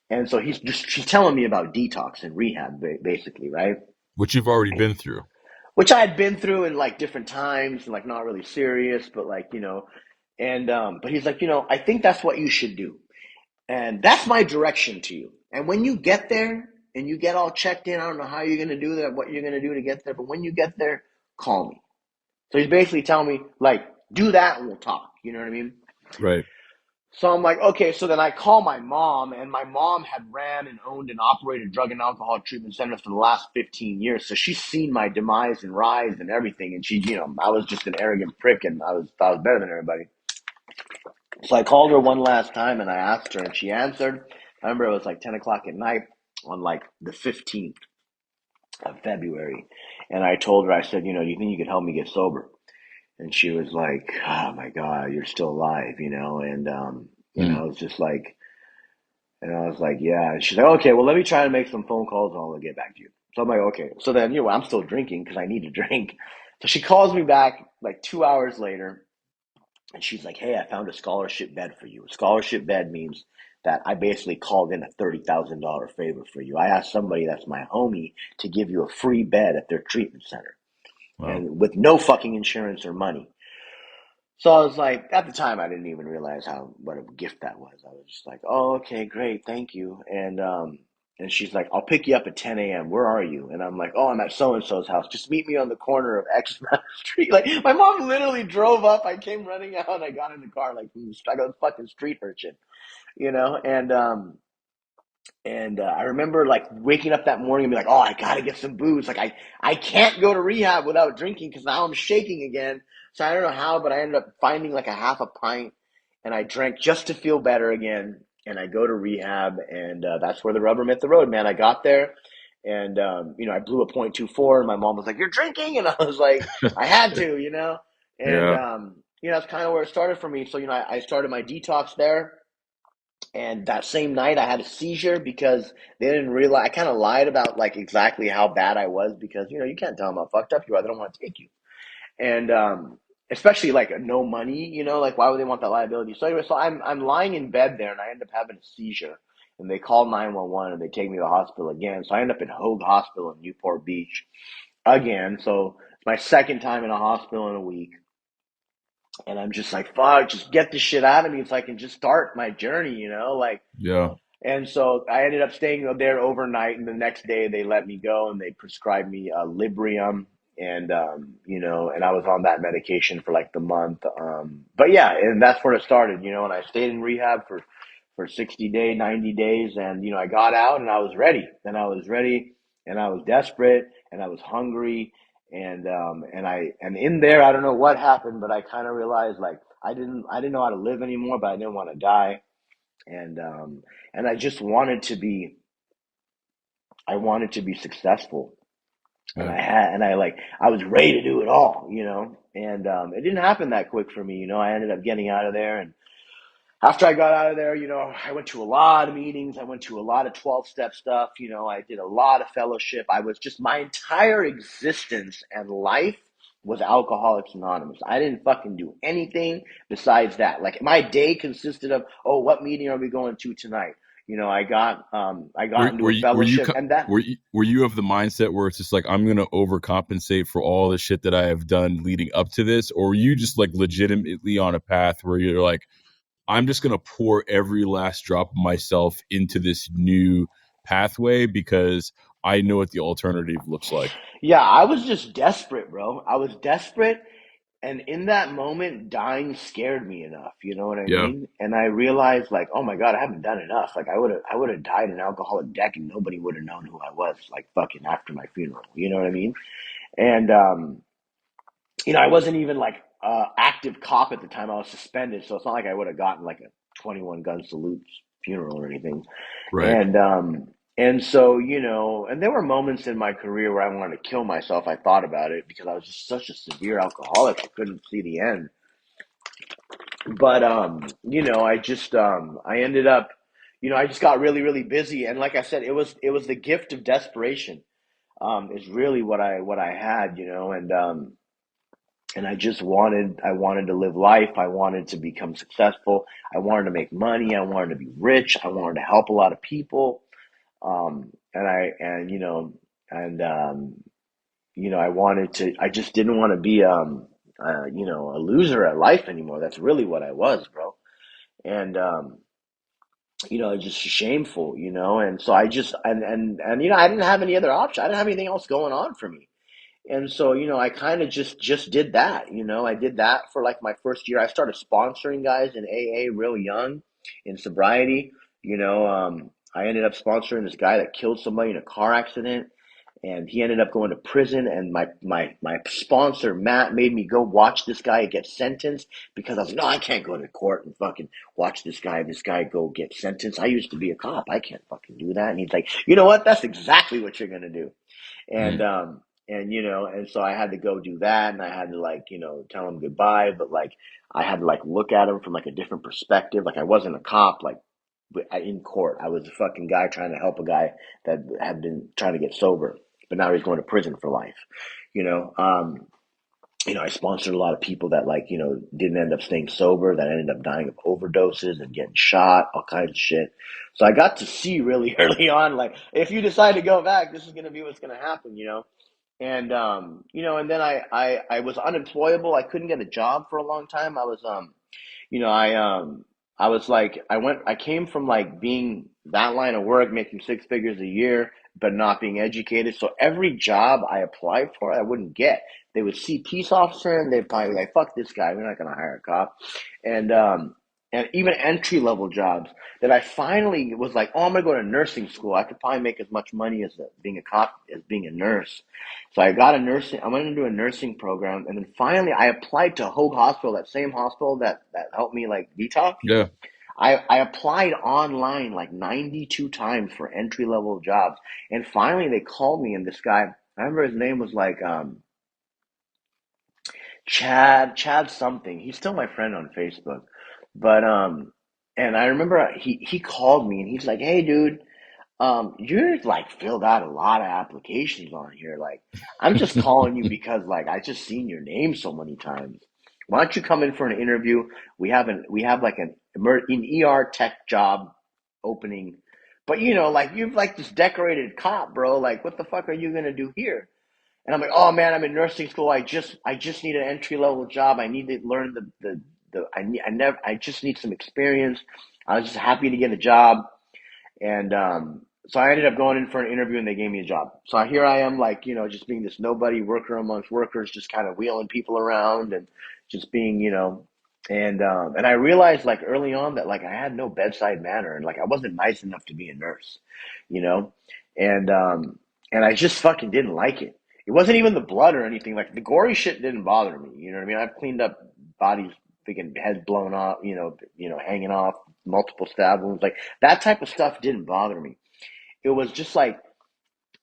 Speaker 1: And so she's telling me about detox and rehab, basically, right?
Speaker 2: Which you've already been through.
Speaker 1: Which I had been through in like different times and like not really serious, but like, but he's like, I think that's what you should do. And that's my direction to you. And when you get there and you get all checked in, I don't know how you're going to do that, what you're going to do to get there, but when you get there, call me. So he's basically telling me, like, do that and we'll talk. You know what I mean?
Speaker 2: Right.
Speaker 1: So I'm like, okay. So then I call my mom, and my mom had ran and owned and operated drug and alcohol treatment centers for the last 15 years. So she's seen my demise and rise and everything. And she, I was just an arrogant prick, and I was better than everybody. So I called her one last time and I asked her, and she answered. I remember it was like 10 o'clock at night on like the 15th of February. And I told her, I said, do you think you could help me get sober? And she was like, oh my God, you're still alive, and
Speaker 2: Mm.
Speaker 1: I was just like, and I was like, yeah. And she's like, okay, well, let me try to make some phone calls and I'll get back to you. So I'm like, okay. So then, I'm still drinking because I need to drink. So she calls me back like 2 hours later, and she's like, hey, I found a scholarship bed for you. A scholarship bed means that I basically called in a $30,000 favor for you. I asked somebody that's my homie to give you a free bed at their treatment center
Speaker 2: Wow.
Speaker 1: and with no fucking insurance or money. So I was like, at the time, I didn't even realize what a gift that was. I was just like, oh, okay, great, thank you. And she's like, I'll pick you up at 10 a.m. Where are you? And I'm like, oh, I'm at so and so's house. Just meet me on the corner of X Street. Like, my mom literally drove up. I came running out. And I got in the car like I got a fucking street urchin, you know. And I remember like waking up that morning and be like, oh, I gotta get some booze. Like I can't go to rehab without drinking because now I'm shaking again. So I don't know how, but I ended up finding like a half a pint and I drank just to feel better again. And I go to rehab, and that's where the rubber met the road, man. I got there, and I blew a .24, and my mom was like, "You're drinking," and I was like, "I had to," and
Speaker 2: Yeah.
Speaker 1: that's kind of where it started for me. So I started my detox there. And that same night, I had a seizure because they didn't realize. I kind of lied about like exactly how bad I was because you can't tell them how fucked up you are. They don't want to take you, and especially like no money. Like why would they want that liability? So anyway, so I'm lying in bed there, and I end up having a seizure, and they call 911, and they take me to the hospital again. So I end up in Hoag Hospital in Newport Beach again. So it's my second time in a hospital in a week. And I'm just like, fuck, just get this shit out of me so I can just start my journey, like.
Speaker 2: Yeah.
Speaker 1: And so I ended up staying there overnight, and the next day they let me go and they prescribed me Librium, and I was on that medication for like the month. But yeah, and that's where it started, and I stayed in rehab for 60 days, 90 days, and I got out and I was ready. And I was desperate and I was hungry, and in there I don't know what happened, but I kind of realized like I didn't know how to live anymore, but I didn't want to die, and I just wanted to be successful, and
Speaker 2: Yeah.
Speaker 1: I was ready to do it all, and it didn't happen that quick for me. I ended up getting out of there, and after I got out of there, I went to a lot of meetings. I went to a lot of 12-step stuff. I did a lot of fellowship. I was just, my entire existence and life was Alcoholics Anonymous. I didn't fucking do anything besides that. Like my day consisted of, oh, what meeting are we going to tonight? I got into
Speaker 2: Were
Speaker 1: a
Speaker 2: you were you
Speaker 1: fellowship,
Speaker 2: co-
Speaker 1: and that
Speaker 2: were you of the mindset where it's just like I'm gonna overcompensate for all the shit that I have done leading up to this, or were you just like legitimately on a path where you're like I'm just gonna pour every last drop of myself into this new pathway because I know what the alternative looks like.
Speaker 1: yeah, I was just desperate, bro. I was desperate. And in that moment, dying scared me enough, you know what I
Speaker 2: Yeah,
Speaker 1: mean? And I realized like, oh my God, I haven't done enough. Like I would have died an alcoholic deck and nobody would have known who I was, like fucking after my funeral. You know what I mean? And I wasn't even like active cop at the time. I was suspended, so it's not like I would have gotten like a 21 gun salute funeral or anything.
Speaker 2: right.
Speaker 1: And and so, and there were moments in my career where I wanted to kill myself. I thought about it because I was just such a severe alcoholic. I couldn't see the end. But I ended up, I just got really, really busy. And like I said, it was the gift of desperation, is really what I had, and I wanted to live life. I wanted to become successful. I wanted to make money. I wanted to be rich. I wanted to help a lot of people. And I and and I wanted to. I just didn't want to be a loser at life anymore. That's really what I was, bro. And it's just shameful, and so I just and I didn't have any other option. I didn't have anything else going on for me. And so, I kind of just did that. I did that for like my first year. I started sponsoring guys in AA real young in sobriety. I ended up sponsoring this guy that killed somebody in a car accident, and he ended up going to prison. And my sponsor Matt made me go watch this guy get sentenced because I was like, no, I can't go to court and fucking watch this guy go get sentenced. I used to be a cop. I can't fucking do that. And he's like, you know what? That's exactly what you're gonna do. And
Speaker 2: Mm.
Speaker 1: and so I had to go do that, and I had to like tell him goodbye, but like I had to like look at him from like a different perspective. Like I wasn't a cop, like in court. I was a fucking guy trying to help a guy that had been trying to get sober, but now he's going to prison for life. You know, um, I sponsored a lot of people that like didn't end up staying sober, that ended up dying of overdoses and getting shot, all kinds of shit. So I got to see really early on, like if you decide to go back, this is gonna be what's gonna happen. And then I was unemployable. I couldn't get a job for a long time. I was you know, I was like I came from like being that line of work, making six figures a year, but not being educated. So every job I applied for, I wouldn't get. They would see peace officer and they'd probably be like, fuck this guy, we're not gonna hire a cop. And and even entry level jobs that I finally was like, oh, I'm gonna go to nursing school. I could probably make as much money as being a cop as being a nurse. So I went into a nursing program, and then finally I applied to Hoag Hospital, that same hospital that helped me like detox.
Speaker 2: Yeah.
Speaker 1: I applied online like 92 times for entry level jobs, and finally they called me, and this guy, I remember his name was like Chad something. He's still my friend on Facebook, but and I remember he called me and he's like, hey dude, you're like filled out a lot of applications on here. Like, I'm just calling you because like I just seen your name so many times. Why don't you come in for an interview? We have like an ER tech job opening, but like you've like this decorated cop, bro. Like, what the fuck are you gonna do here? And I'm like, oh man, I'm in nursing school. I just need an entry level job. I need to learn I just need some experience. I was just happy to get a job. And so I ended up going in for an interview and they gave me a job. So here I am, like, just being this nobody worker amongst workers, just kind of wheeling people around and just being, and I realized like early on that like I had no bedside manner and like I wasn't nice enough to be a nurse, you know, and and I just fucking didn't like it. It wasn't even the blood or anything. Like the gory shit didn't bother me. You know what I mean? I've cleaned up bodies, freaking heads blown off, hanging off, multiple stab wounds. Like that type of stuff didn't bother me. It was just like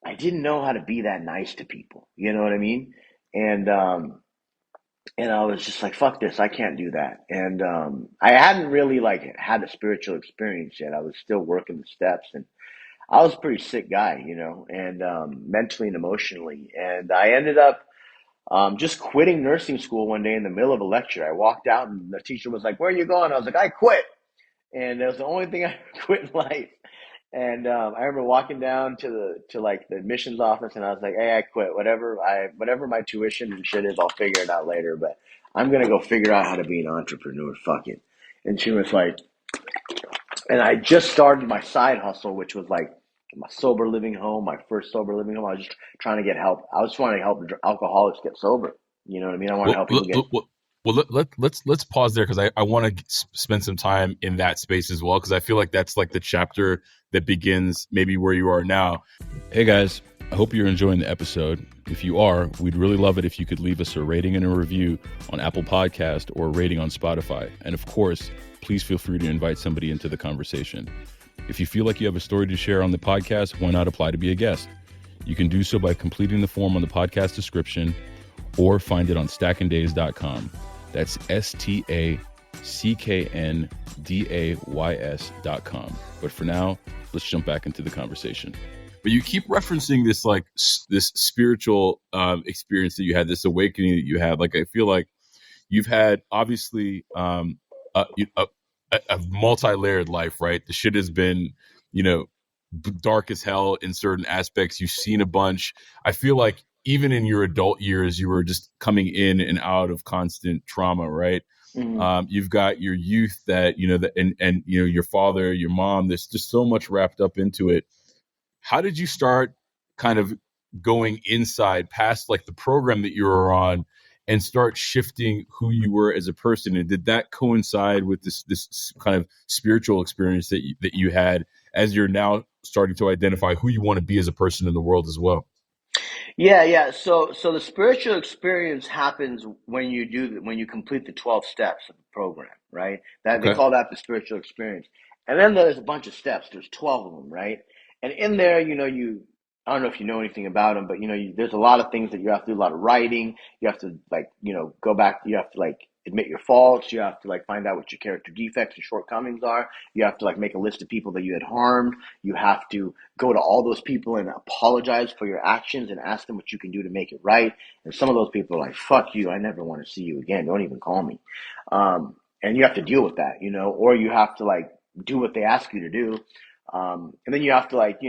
Speaker 1: I didn't know how to be that nice to people. You know what I mean? And and I was just like, fuck this, I can't do that. And I hadn't really like had a spiritual experience yet. I was still working the steps, and I was a pretty sick guy, and mentally and emotionally. And I ended up just quitting nursing school one day in the middle of a lecture. I walked out and the teacher was like, "Where are you going?" I was like, "I quit." And that was the only thing I quit in life. And I remember walking down to the admissions office, and I was like, "Hey, I quit. Whatever my tuition and shit is, I'll figure it out later. But I'm gonna go figure out how to be an entrepreneur. Fuck it." And she was like, and I just started my side hustle, which was like my sober living home, my first sober living home. I was just trying to get help. I was trying to help alcoholics get sober. You know what I mean? I want to
Speaker 2: Well,
Speaker 1: help people get.
Speaker 2: let's pause there because I want to spend some time in that space as well because I feel like that's like the chapter that begins maybe where you are now. Hey guys, I hope you're enjoying the episode. If you are, we'd really love it if you could leave us a rating and a review on Apple Podcast or a rating on Spotify. And of course, please feel free to invite somebody into the conversation. If you feel like you have a story to share on the podcast, why not apply to be a guest? You can do so by completing the form on the podcast description or find it on stackanddays.com. That's stackndays.com. But for now, let's jump back into the conversation. But you keep referencing this like this spiritual experience that you had, this awakening that you had. Like I feel like you've had obviously a multi-layered life, right? The shit has been, dark as hell in certain aspects. You've seen a bunch. I feel like even in your adult years, you were just coming in and out of constant trauma, right?
Speaker 1: Mhm.
Speaker 2: You've got your youth that, and your father, your mom, there's just so much wrapped up into it. How did you start kind of going inside past like the program that you were on and start shifting who you were as a person? And did that coincide with this kind of spiritual experience that you had as you're now starting to identify who you want to be as a person in the world as well?
Speaker 1: Yeah, yeah. So the spiritual experience happens when you complete the 12 steps of the program, right? That they
Speaker 2: Okay.
Speaker 1: call that the spiritual experience. And then there's a bunch of steps. There's 12 of them, right? And in there, I don't know if you know anything about them, but there's a lot of things that you have to do, a lot of writing. You have to like, go back, you have to like admit your faults. You have to like find out what your character defects and shortcomings are. You have to like make a list of people that you had harmed. You have to go to all those people and apologize for your actions and ask them what you can do to make it right. And some of those people are like, fuck you. I never want to see you again. Don't even call me. And you have to deal with that, or you have to like do what they ask you to do. And then you have to like,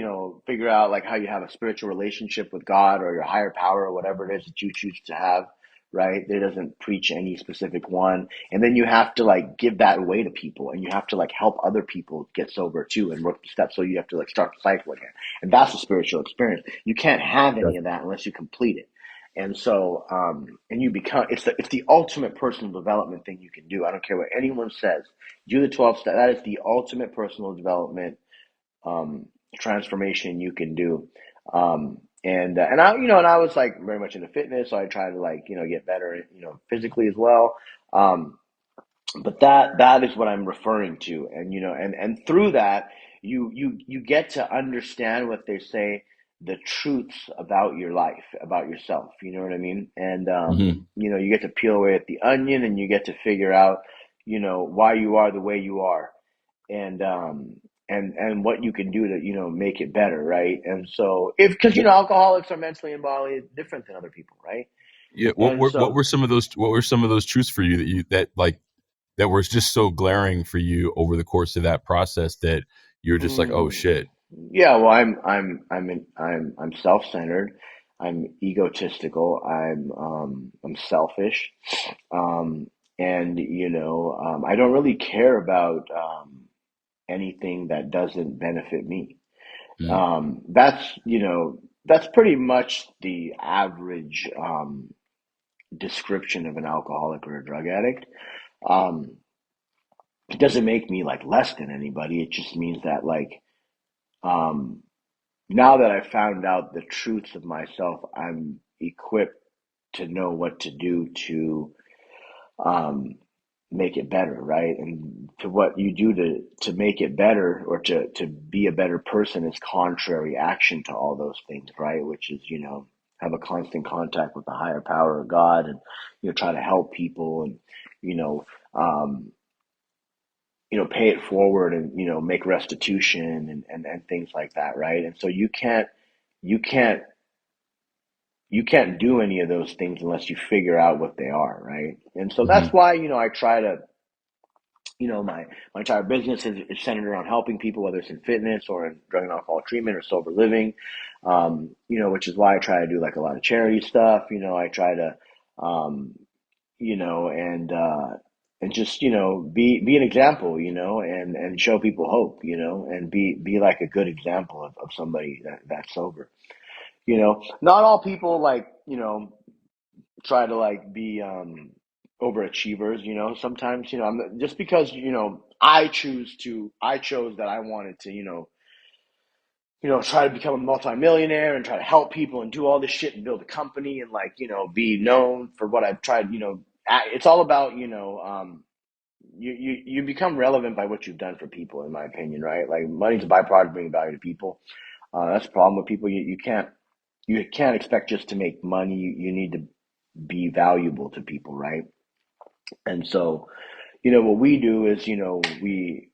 Speaker 1: figure out like how you have a spiritual relationship with God or your higher power or whatever it is that you choose to have. Right. It doesn't preach any specific one. And then you have to like give that away to people and you have to like help other people get sober too and work the steps. So you have to like start the cycle again. And that's a spiritual experience. You can't have any of that unless you complete it. And so, and you become, it's the ultimate personal development thing you can do. I don't care what anyone says. Do the 12 steps. That is the ultimate personal development um, transformation you can do. And I was like very much into fitness, so I tried to like get better, physically as well. Um, but that is what I'm referring to, and and through that you get to understand what they say, the truths about your life, about yourself. You know what I mean? And
Speaker 2: Mm-hmm.
Speaker 1: you get to peel away at the onion, and you get to figure out why you are the way you are and and what you can do to make it better, right? And so if because alcoholics are mentally and bodily different than other people, right?
Speaker 2: Yeah.
Speaker 1: And
Speaker 2: What
Speaker 1: so
Speaker 2: were some of those? What were some of those truths for you that was just so glaring for you over the course of that process that you're just like, oh
Speaker 1: mm,
Speaker 2: shit.
Speaker 1: yeah, well, I'm self-centered, I'm egotistical, I'm selfish, um and I don't really care about anything that doesn't benefit me.
Speaker 2: Mm.
Speaker 1: That's pretty much the average description of an alcoholic or a drug addict. Um, it doesn't make me like less than anybody. It just means that like um, now that I found out the truths of myself, I'm equipped to know what to do to um, make it better, right? And to what you do to make it better or to be a better person is contrary action to all those things, right? Which is, have a constant contact with the higher power of God and, try to help people and, you know, um, pay it forward and, make restitution and things like that, right? And so you can't you can't do any of those things unless you figure out what they are, right? And so that's
Speaker 2: Hmm.
Speaker 1: why, I try to, my entire business is centered around helping people, whether it's in fitness or in drug and alcohol treatment or sober living. Which is why I try to do like a lot of charity stuff. I try to, um, you know, and just, be an example, and show people hope, and be like a good example of somebody that's sober. Not all people like, try to like be overachievers. Sometimes, just because, I chose that I wanted to, try to become a multimillionaire and try to help people and do all this shit and build a company and like, be known for what I've tried. It's all about, you become relevant by what you've done for people, in my opinion, right? Like money's a byproduct of bringing value to people. That's the problem with people. You can't expect just to make money. You need to be valuable to people, right? And so, what we do is,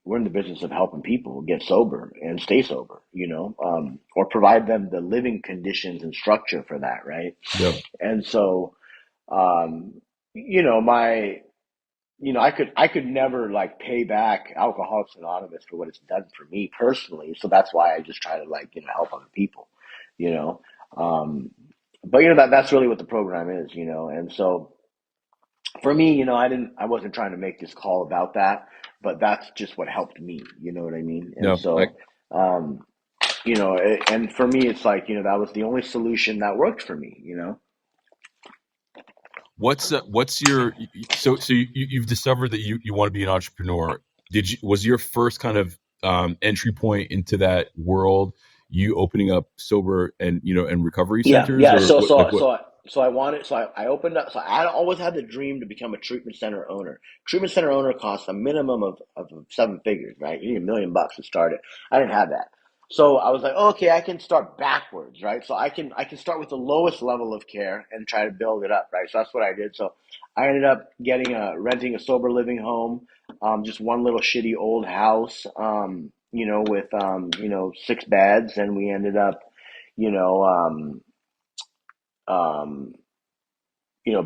Speaker 1: we're in the business of helping people get sober and stay sober, or provide them the living conditions and structure for that, right?
Speaker 2: Yep.
Speaker 1: And so, um, my, I could never like pay back Alcoholics Anonymous for what it's done for me personally. So that's why I just try to like, help other people, you know. Um, but that's really what the program is, and so for me, I wasn't trying to make this call about that, but that's just what helped me. You know what I mean? And
Speaker 2: No, like
Speaker 1: so, um, and for me, it's like, that was the only solution that worked for me.
Speaker 2: what's your so you've discovered that you want to be an entrepreneur. Was your first kind of entry point into that world you opening up sober and recovery
Speaker 1: Yeah,
Speaker 2: centers,
Speaker 1: yeah.
Speaker 2: or
Speaker 1: So,
Speaker 2: what,
Speaker 1: so,
Speaker 2: like what?
Speaker 1: so, so I wanted. So I opened up. So I always had the dream to become a treatment center owner. Treatment center owner costs a minimum of seven figures, right? You need $1 million to start it. I didn't have that. So I was like, oh, okay, I can start backwards, right? So I can start with the lowest level of care and try to build it up, right? So that's what I did. So I ended up renting a sober living home, just one little shitty old house, with 6 beds, and we ended up, you know, um,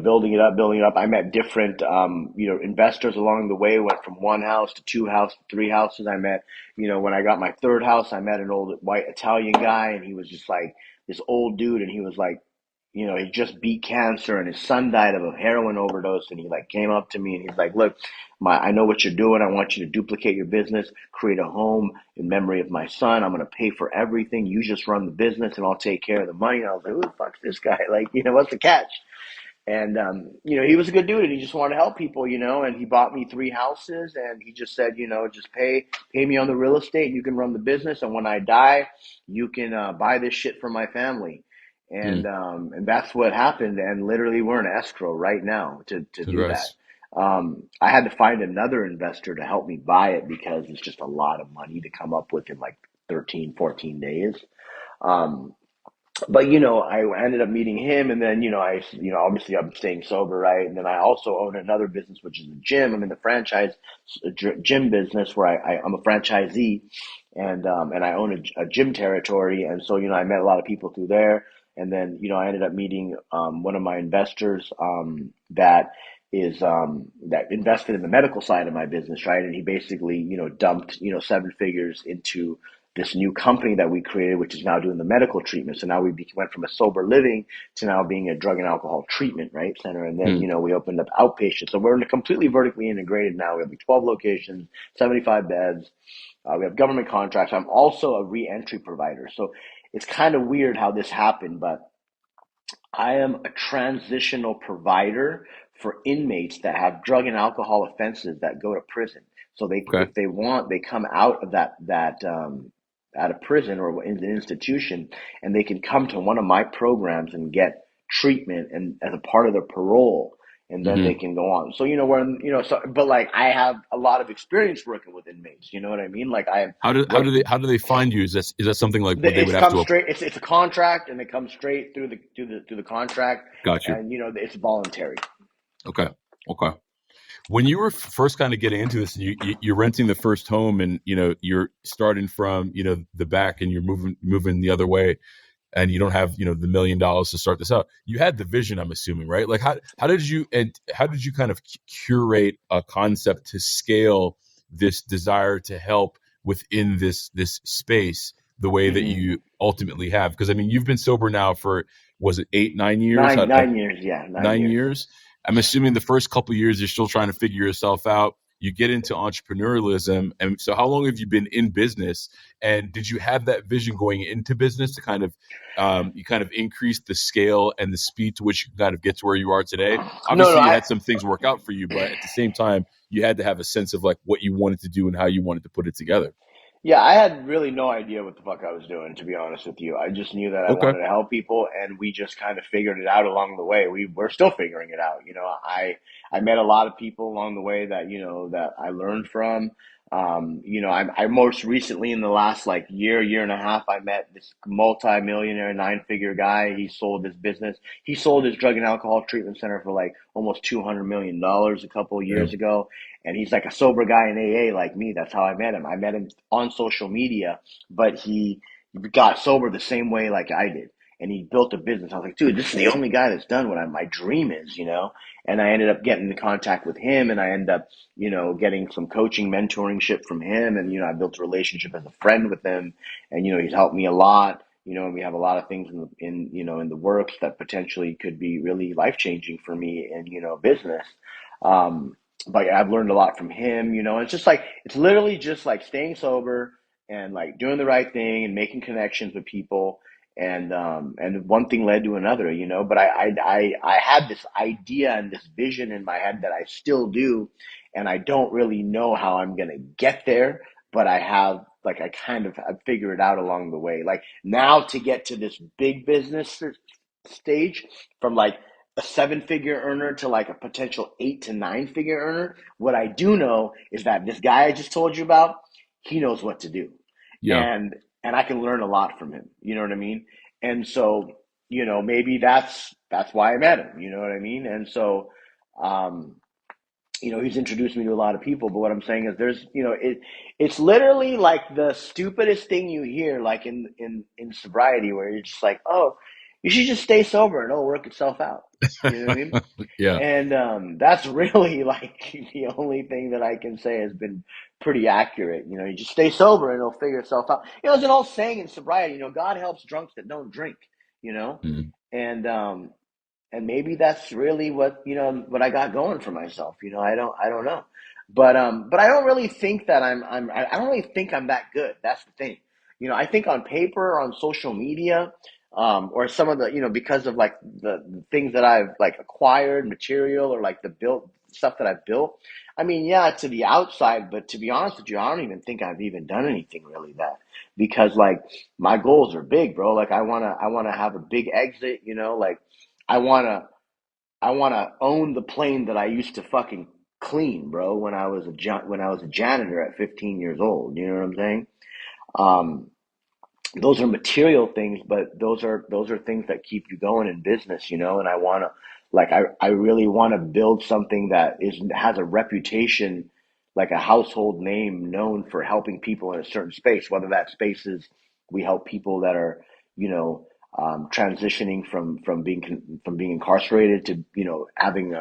Speaker 1: building it up, building it up. I met different, investors along the way. Went from one house to two houses, three houses. I met, when I got my third house, I met an old white Italian guy, and he was just like this old dude, and he was like, he just beat cancer, and his son died of a heroin overdose, and he like came up to me, and he's like, "Look, I know what you're doing. I want you to duplicate your business, create a home in memory of my son. I'm gonna pay for everything. You just run the business, and I'll take care of the money." And I was like, "Who the fuck's this guy? Like, what's the catch?" And he was a good dude, and he just wanted to help people, and he bought me 3 houses, and he just said, just pay me on the real estate, and you can run the business, and when I die, you can buy this shit for my family.
Speaker 2: Mm,
Speaker 1: And that's what happened, and literally we're in escrow right now to do that.
Speaker 2: congrats.
Speaker 1: I had to find another investor to help me buy it because it's just a lot of money to come up with in like 13, 14 days. Um, but I ended up meeting him, and then obviously I'm staying sober, right? And then I also own another business, which is a gym. I'm in the franchise gym business where I'm a franchisee, and I own a gym territory, and so I met a lot of people through there, and then I ended up meeting one of my investors that invested in the medical side of my business, right? And he basically dumped 7 figures into this new company that we created, which is now doing the medical treatment. So now went from a sober living to now being a drug and alcohol treatment, right, center. And then,
Speaker 2: Mm,
Speaker 1: we opened up outpatient. So we're completely vertically integrated now. We have like 12 locations, 75 beds. We have government contracts. I'm also a re-entry provider. So it's kind of weird how this happened, but I am a transitional provider for inmates that have drug and alcohol offenses that go to prison. So
Speaker 2: okay.
Speaker 1: if they want, they come out of out of prison or in an institution, and they can come to one of my programs and get treatment and as a part of their parole, and then they
Speaker 2: Hmm.
Speaker 1: can go on. So but like I have a lot of experience working with inmates. You know what I mean? Like I
Speaker 2: How do how
Speaker 1: what
Speaker 2: do they how do they find you? Is that something like where they
Speaker 1: it's
Speaker 2: would have
Speaker 1: come
Speaker 2: to?
Speaker 1: straight. It's a contract, and it comes straight through the contract,
Speaker 2: Got you.
Speaker 1: and it's voluntary.
Speaker 2: Okay. Okay. When you were first kind of getting into this, and you're renting the first home, and you're starting from the back, and you're moving the other way. and you don't have, the $1 million to start this out. You had the vision, I'm assuming, right? Like how did you kind of curate a concept to scale this desire to help within this space the way that
Speaker 1: Hmm.
Speaker 2: you ultimately have? Because I mean, you've been sober now for, was it 8, 9 years?
Speaker 1: Nine years, yeah, 9 years.
Speaker 2: 9 years. I'm assuming the first couple of years you're still trying to figure yourself out. You get into entrepreneurialism, and so how long have you been in business? And did you have that vision going into business to kind of you kind of increase the scale and the speed to which you kind of get to where you are today?
Speaker 1: No, no,
Speaker 2: Obviously, you had some things work out for you, but at the same time, you had to have a sense of like what you wanted to do and how you wanted to put it together.
Speaker 1: yeah, I had really no idea what the fuck I was doing, to be honest with you. I just knew that I
Speaker 2: Okay.
Speaker 1: wanted to help people, and we just kind of figured it out along the way. We're still figuring it out. I met a lot of people along the way that that I learned from. I most recently in the last like year and a half, I met this multi-millionaire, nine-figure guy. He sold his business. He sold his drug and alcohol treatment center for like almost $200 million a couple of
Speaker 2: Yeah.
Speaker 1: years ago. And he's like a sober guy in AA like me. That's how I met him. I met him on social media, but he got sober the same way like I did. And he built a business. I was like, dude, this is the only guy that's done what my dream is. And I ended up getting in contact with him, and I ended up, getting some coaching, mentoringship from him. And, I built a relationship as a friend with him. And, he's helped me a lot. And we have a lot of things in the works that potentially could be really life changing for me in, business. Um, but I've learned a lot from him, and it's just like, it's literally just like staying sober and like doing the right thing and making connections with people. And one thing led to another. But I had this idea and this vision in my head that I still do. And I don't really know how I'm going to get there, but I have, like, I figure it out along the way. Like now to get to this big business stage from like a seven-figure earner to like a potential 8 to 9 figure earner, what I do know is that this guy I just told you about, he knows what to do.
Speaker 2: Yeah.
Speaker 1: And I can learn a lot from him. You know what I mean? And so, maybe that's why I met him. You know what I mean? And so, um, he's introduced me to a lot of people, but what I'm saying is it's literally like the stupidest thing you hear, like in sobriety, where you're just like, oh, you should just stay sober and it'll work itself out. You know what I mean?
Speaker 2: Yeah.
Speaker 1: And that's really like the only thing that I can say has been pretty accurate. You just stay sober and it'll figure itself out. There's an old saying in sobriety, God helps drunks that don't drink, you know?
Speaker 2: Mhm.
Speaker 1: And and maybe that's really what I got going for myself. I don't know. But I don't really think that I don't really think I'm that good. That's the thing. I think on paper, on social media, or some of the, because of like the things that I've like acquired, material, or like the built stuff that I've built. I mean, yeah, to the outside, but to be honest with you, I don't even think I've even done anything really that, because like my goals are big, bro. Like I wanna have a big exit, like I wanna I wanna own the plane that I used to fucking clean, bro, when I was a janitor at 15 years old. You know what I'm saying? Um, those are material things, but those are things that keep you going in business, and I really want to build something that has a reputation, like a household name known for helping people in a certain space, whether that space is we help people that are, you know, transitioning from being incarcerated to, having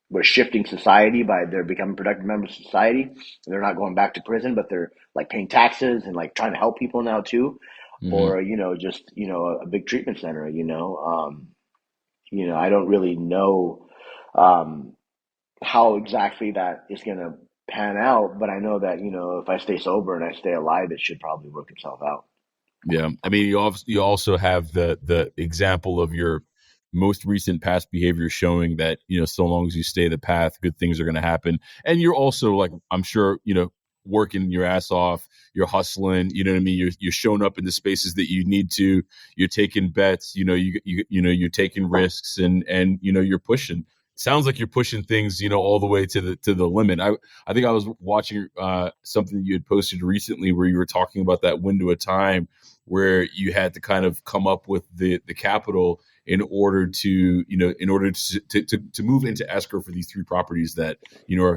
Speaker 1: we're shifting society by they're becoming productive members of society, and they're not going back to prison, but they're like paying taxes and like trying to help people now too,
Speaker 2: Mhm.
Speaker 1: or just a big treatment center. I don't really know um, how exactly that is going to pan out, but I know that if I stay sober and I stay alive, it should probably work itself out.
Speaker 2: Yeah, I mean, you also have the example of your most recent past behavior showing that so long as you stay the path, good things are going to happen. And you're also like, I'm sure working your ass off, you're hustling. You know what I mean? You're showing up in the spaces that you need to. You're taking bets. You're taking risks, and you're pushing. Sounds like you're pushing things all the way to the limit. I think I was watching something you had posted recently where you were talking about that window of time where you had to kind of come up with the capital in order to to move into escrow for these three properties that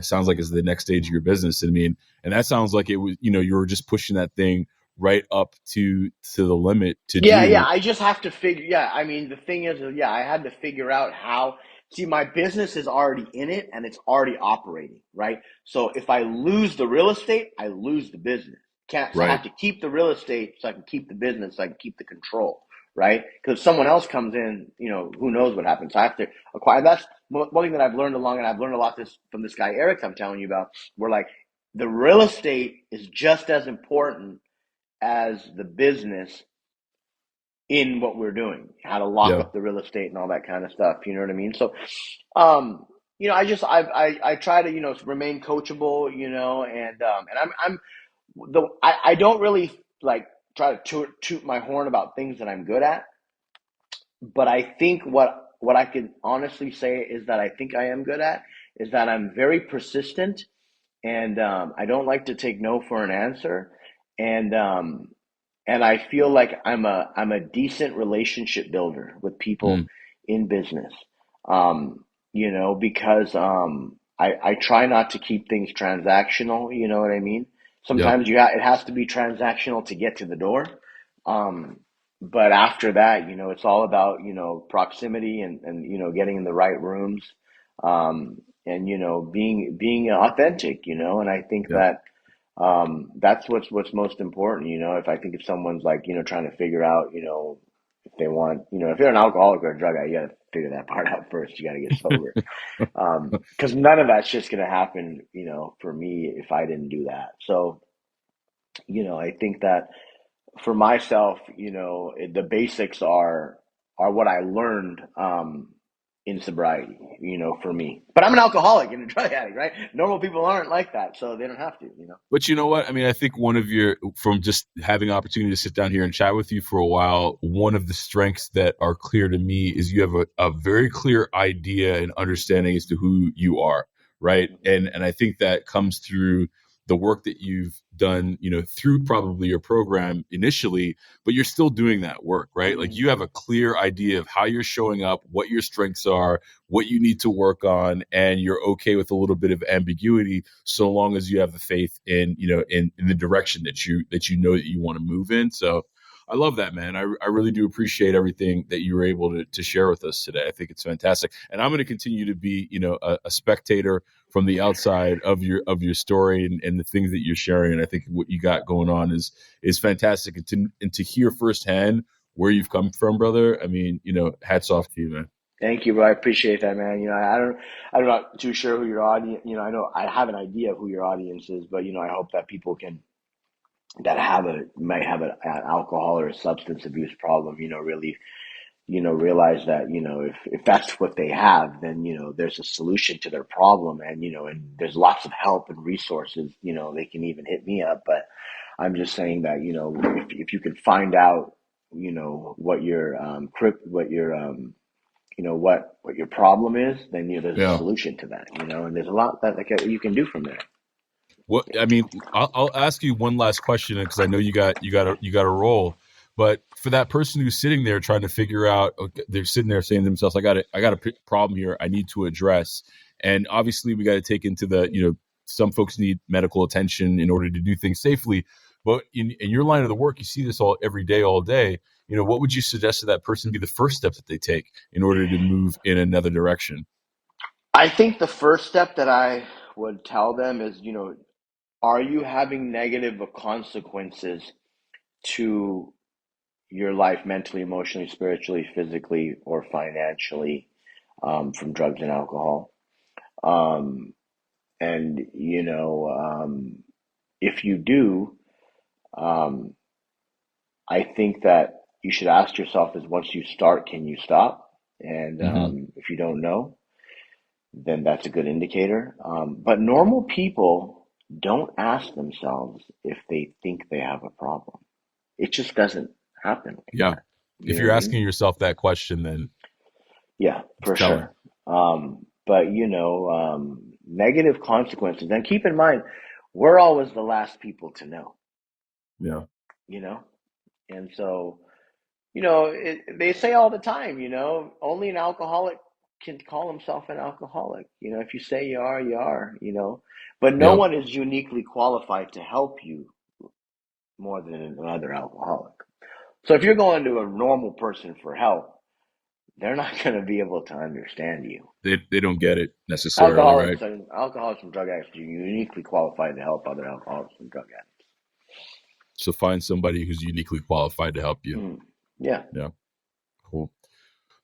Speaker 2: sounds like is the next stage of your business. I mean, and that sounds like it was you were just pushing that thing right up to the limit to
Speaker 1: Yeah,
Speaker 2: do.
Speaker 1: I just have to figure. Yeah, I mean, the thing is, yeah, I had to figure out how. See, my business is already in it and it's already operating, right? So if I lose the real estate, I lose the business. Can't, so I
Speaker 2: Right.
Speaker 1: have to keep the real estate so I can keep the business, so I can keep the control, right? Because if someone else comes in, who knows what happens. So I have to acquire. That's one thing that I've learned along, and I've learned a lot this from this guy Eric I'm telling you about. Where like the real estate is just as important as the business in what we're doing, how to lock
Speaker 2: Yeah.
Speaker 1: up the real estate and all that kind of stuff. You know what I mean? So, um, I try to, remain coachable, and I don't really like try to toot my horn about things that I'm good at, but I think what I can honestly say is that I think I am good at is that I'm very persistent, and I don't like to take no for an answer, and I feel like I'm a decent relationship builder with people
Speaker 2: Mm,
Speaker 1: in business. Because I try not to keep things transactional. You know what I mean?
Speaker 2: yep.
Speaker 1: Sometimes it has to be transactional to get to the door. Um, but after that, it's all about proximity and getting in the right rooms, and being authentic. And I think
Speaker 2: Yep.
Speaker 1: that that's what's most important. If someone's like, trying to figure out, if they want, if you're an alcoholic or a drug addict, you got to figure that part out first. You got to get sober. Because none of that's just going to happen, for me if I didn't do that. So, I think that for myself, the basics are what I learned in sobriety, for me. But I'm an alcoholic and a drug addict, right? Normal people aren't like that, so they don't have to.
Speaker 2: But you know what? I mean, I think one of your, from just having opportunity to sit down here and chat with you for a while, one of the strengths that are clear to me is you have a very clear idea and understanding as to who you are, right? And I think that comes through the work that you've done, through probably your program initially, but you're still doing that work, right? Like
Speaker 1: Mm-hmm.
Speaker 2: you have a clear idea of how you're showing up, what your strengths are, what you need to work on, and you're okay with a little bit of ambiguity so long as you have the faith in in the direction that you know that you want to move in. So I love that, man. I really do appreciate everything that you were able to share with us today. I think it's fantastic, and I'm going to continue to be a spectator from the outside of your story and the things that you're sharing. And I think what you got going on is fantastic, and to hear firsthand where you've come from, brother. I mean, hats off to you, man.
Speaker 1: Thank you, bro. I appreciate that, man. I'm not too sure who your audience. I know I have an idea of who your audience is, but I hope that people that might have an alcohol or a substance abuse problem, really, realize that, if that's what they have, then, there's a solution to their problem, and there's lots of help and resources, they can even hit me up. But I'm just saying that, if you can find out, what your, what your, what your problem is, then there's a
Speaker 2: Yeah.
Speaker 1: solution to that, and there's a lot that like you can do from there.
Speaker 2: What I mean, I'll ask you one last question because I know you got a roll. But for that person who's sitting there trying to figure out, okay, they're sitting there saying to themselves, "I got a problem here. I need to address." And obviously, we got to take into some folks need medical attention in order to do things safely. But in your line of the work, you see this all every day, all day. What would you suggest to that person be the first step that they take in order to move in another direction?
Speaker 1: I think the first step that I would tell them is, are you having negative consequences to your life mentally, emotionally, spiritually, physically, or financially, from drugs and alcohol? Um, and, if you do, um, I think that you should ask yourself is once you start, can you stop? And
Speaker 2: Hmm.
Speaker 1: if you don't know, then that's a good indicator. But normal people don't ask themselves if they think they have a problem. It just doesn't happen like
Speaker 2: Yeah.
Speaker 1: that. You
Speaker 2: If
Speaker 1: know what
Speaker 2: you're
Speaker 1: I mean?
Speaker 2: asking yourself that question, then
Speaker 1: Yeah,
Speaker 2: it's
Speaker 1: for
Speaker 2: telling.
Speaker 1: sure. But negative consequences. And keep in mind, we're always the last people to know.
Speaker 2: Yeah.
Speaker 1: You know, and so they say all the time. Only an alcoholic can call himself an alcoholic. If you say you are, you are. But no
Speaker 2: Yep.
Speaker 1: one is uniquely qualified to help you more than another alcoholic. So if you're going to a normal person for help, they're not going to be able to understand you.
Speaker 2: They don't get it necessarily, right?
Speaker 1: Alcoholics and drug addicts are uniquely qualified to help other alcoholics and drug addicts.
Speaker 2: So find somebody who's uniquely qualified to help you.
Speaker 1: Yeah.
Speaker 2: Cool.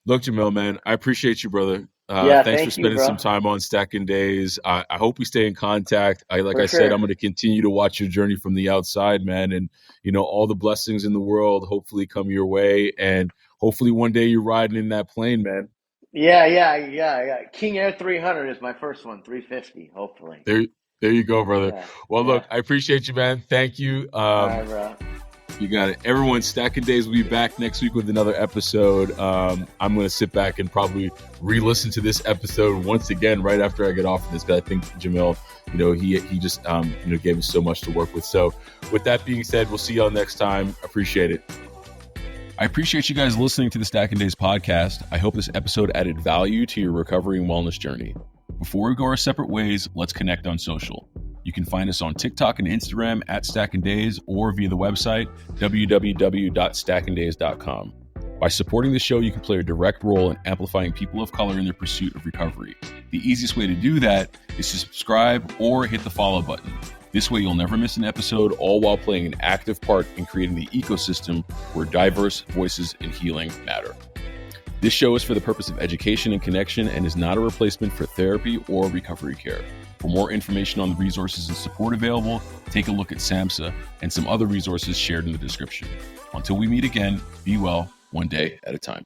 Speaker 2: Look, Jamil, man, I appreciate you, brother. Thanks for spending some time on Stacking Days. I hope we stay in contact. Like I said, I'm going to continue to watch your journey from the outside, man. And, all the blessings in the world hopefully come your way. And hopefully one day you're riding in that plane, man.
Speaker 1: Yeah. King Air 300 is my first one, 350, hopefully.
Speaker 2: There you go, brother. Look, I appreciate you, man. Thank you.
Speaker 1: All right, bro.
Speaker 2: You got it. Everyone, Stacking Days will be back next week with another episode. I'm going to sit back and probably re-listen to this episode once again right after I get off of this, because I think Jamil, he just gave us so much to work with. So with that being said, we'll see y'all next time. Appreciate it. I appreciate you guys listening to the Stacking Days podcast. I hope this episode added value to your recovery and wellness journey. Before we go our separate ways, let's connect on social. You can find us on TikTok and Instagram at Stacking Days or via the website www.stackingdays.com. By supporting the show, you can play a direct role in amplifying people of color in their pursuit of recovery. The easiest way to do that is to subscribe or hit the follow button. This way, you'll never miss an episode, all while playing an active part in creating the ecosystem where diverse voices in healing matter. This show is for the purpose of education and connection and is not a replacement for therapy or recovery care. For more information on the resources and support available, take a look at SAMHSA and some other resources shared in the description. Until we meet again, be well, one day at a time.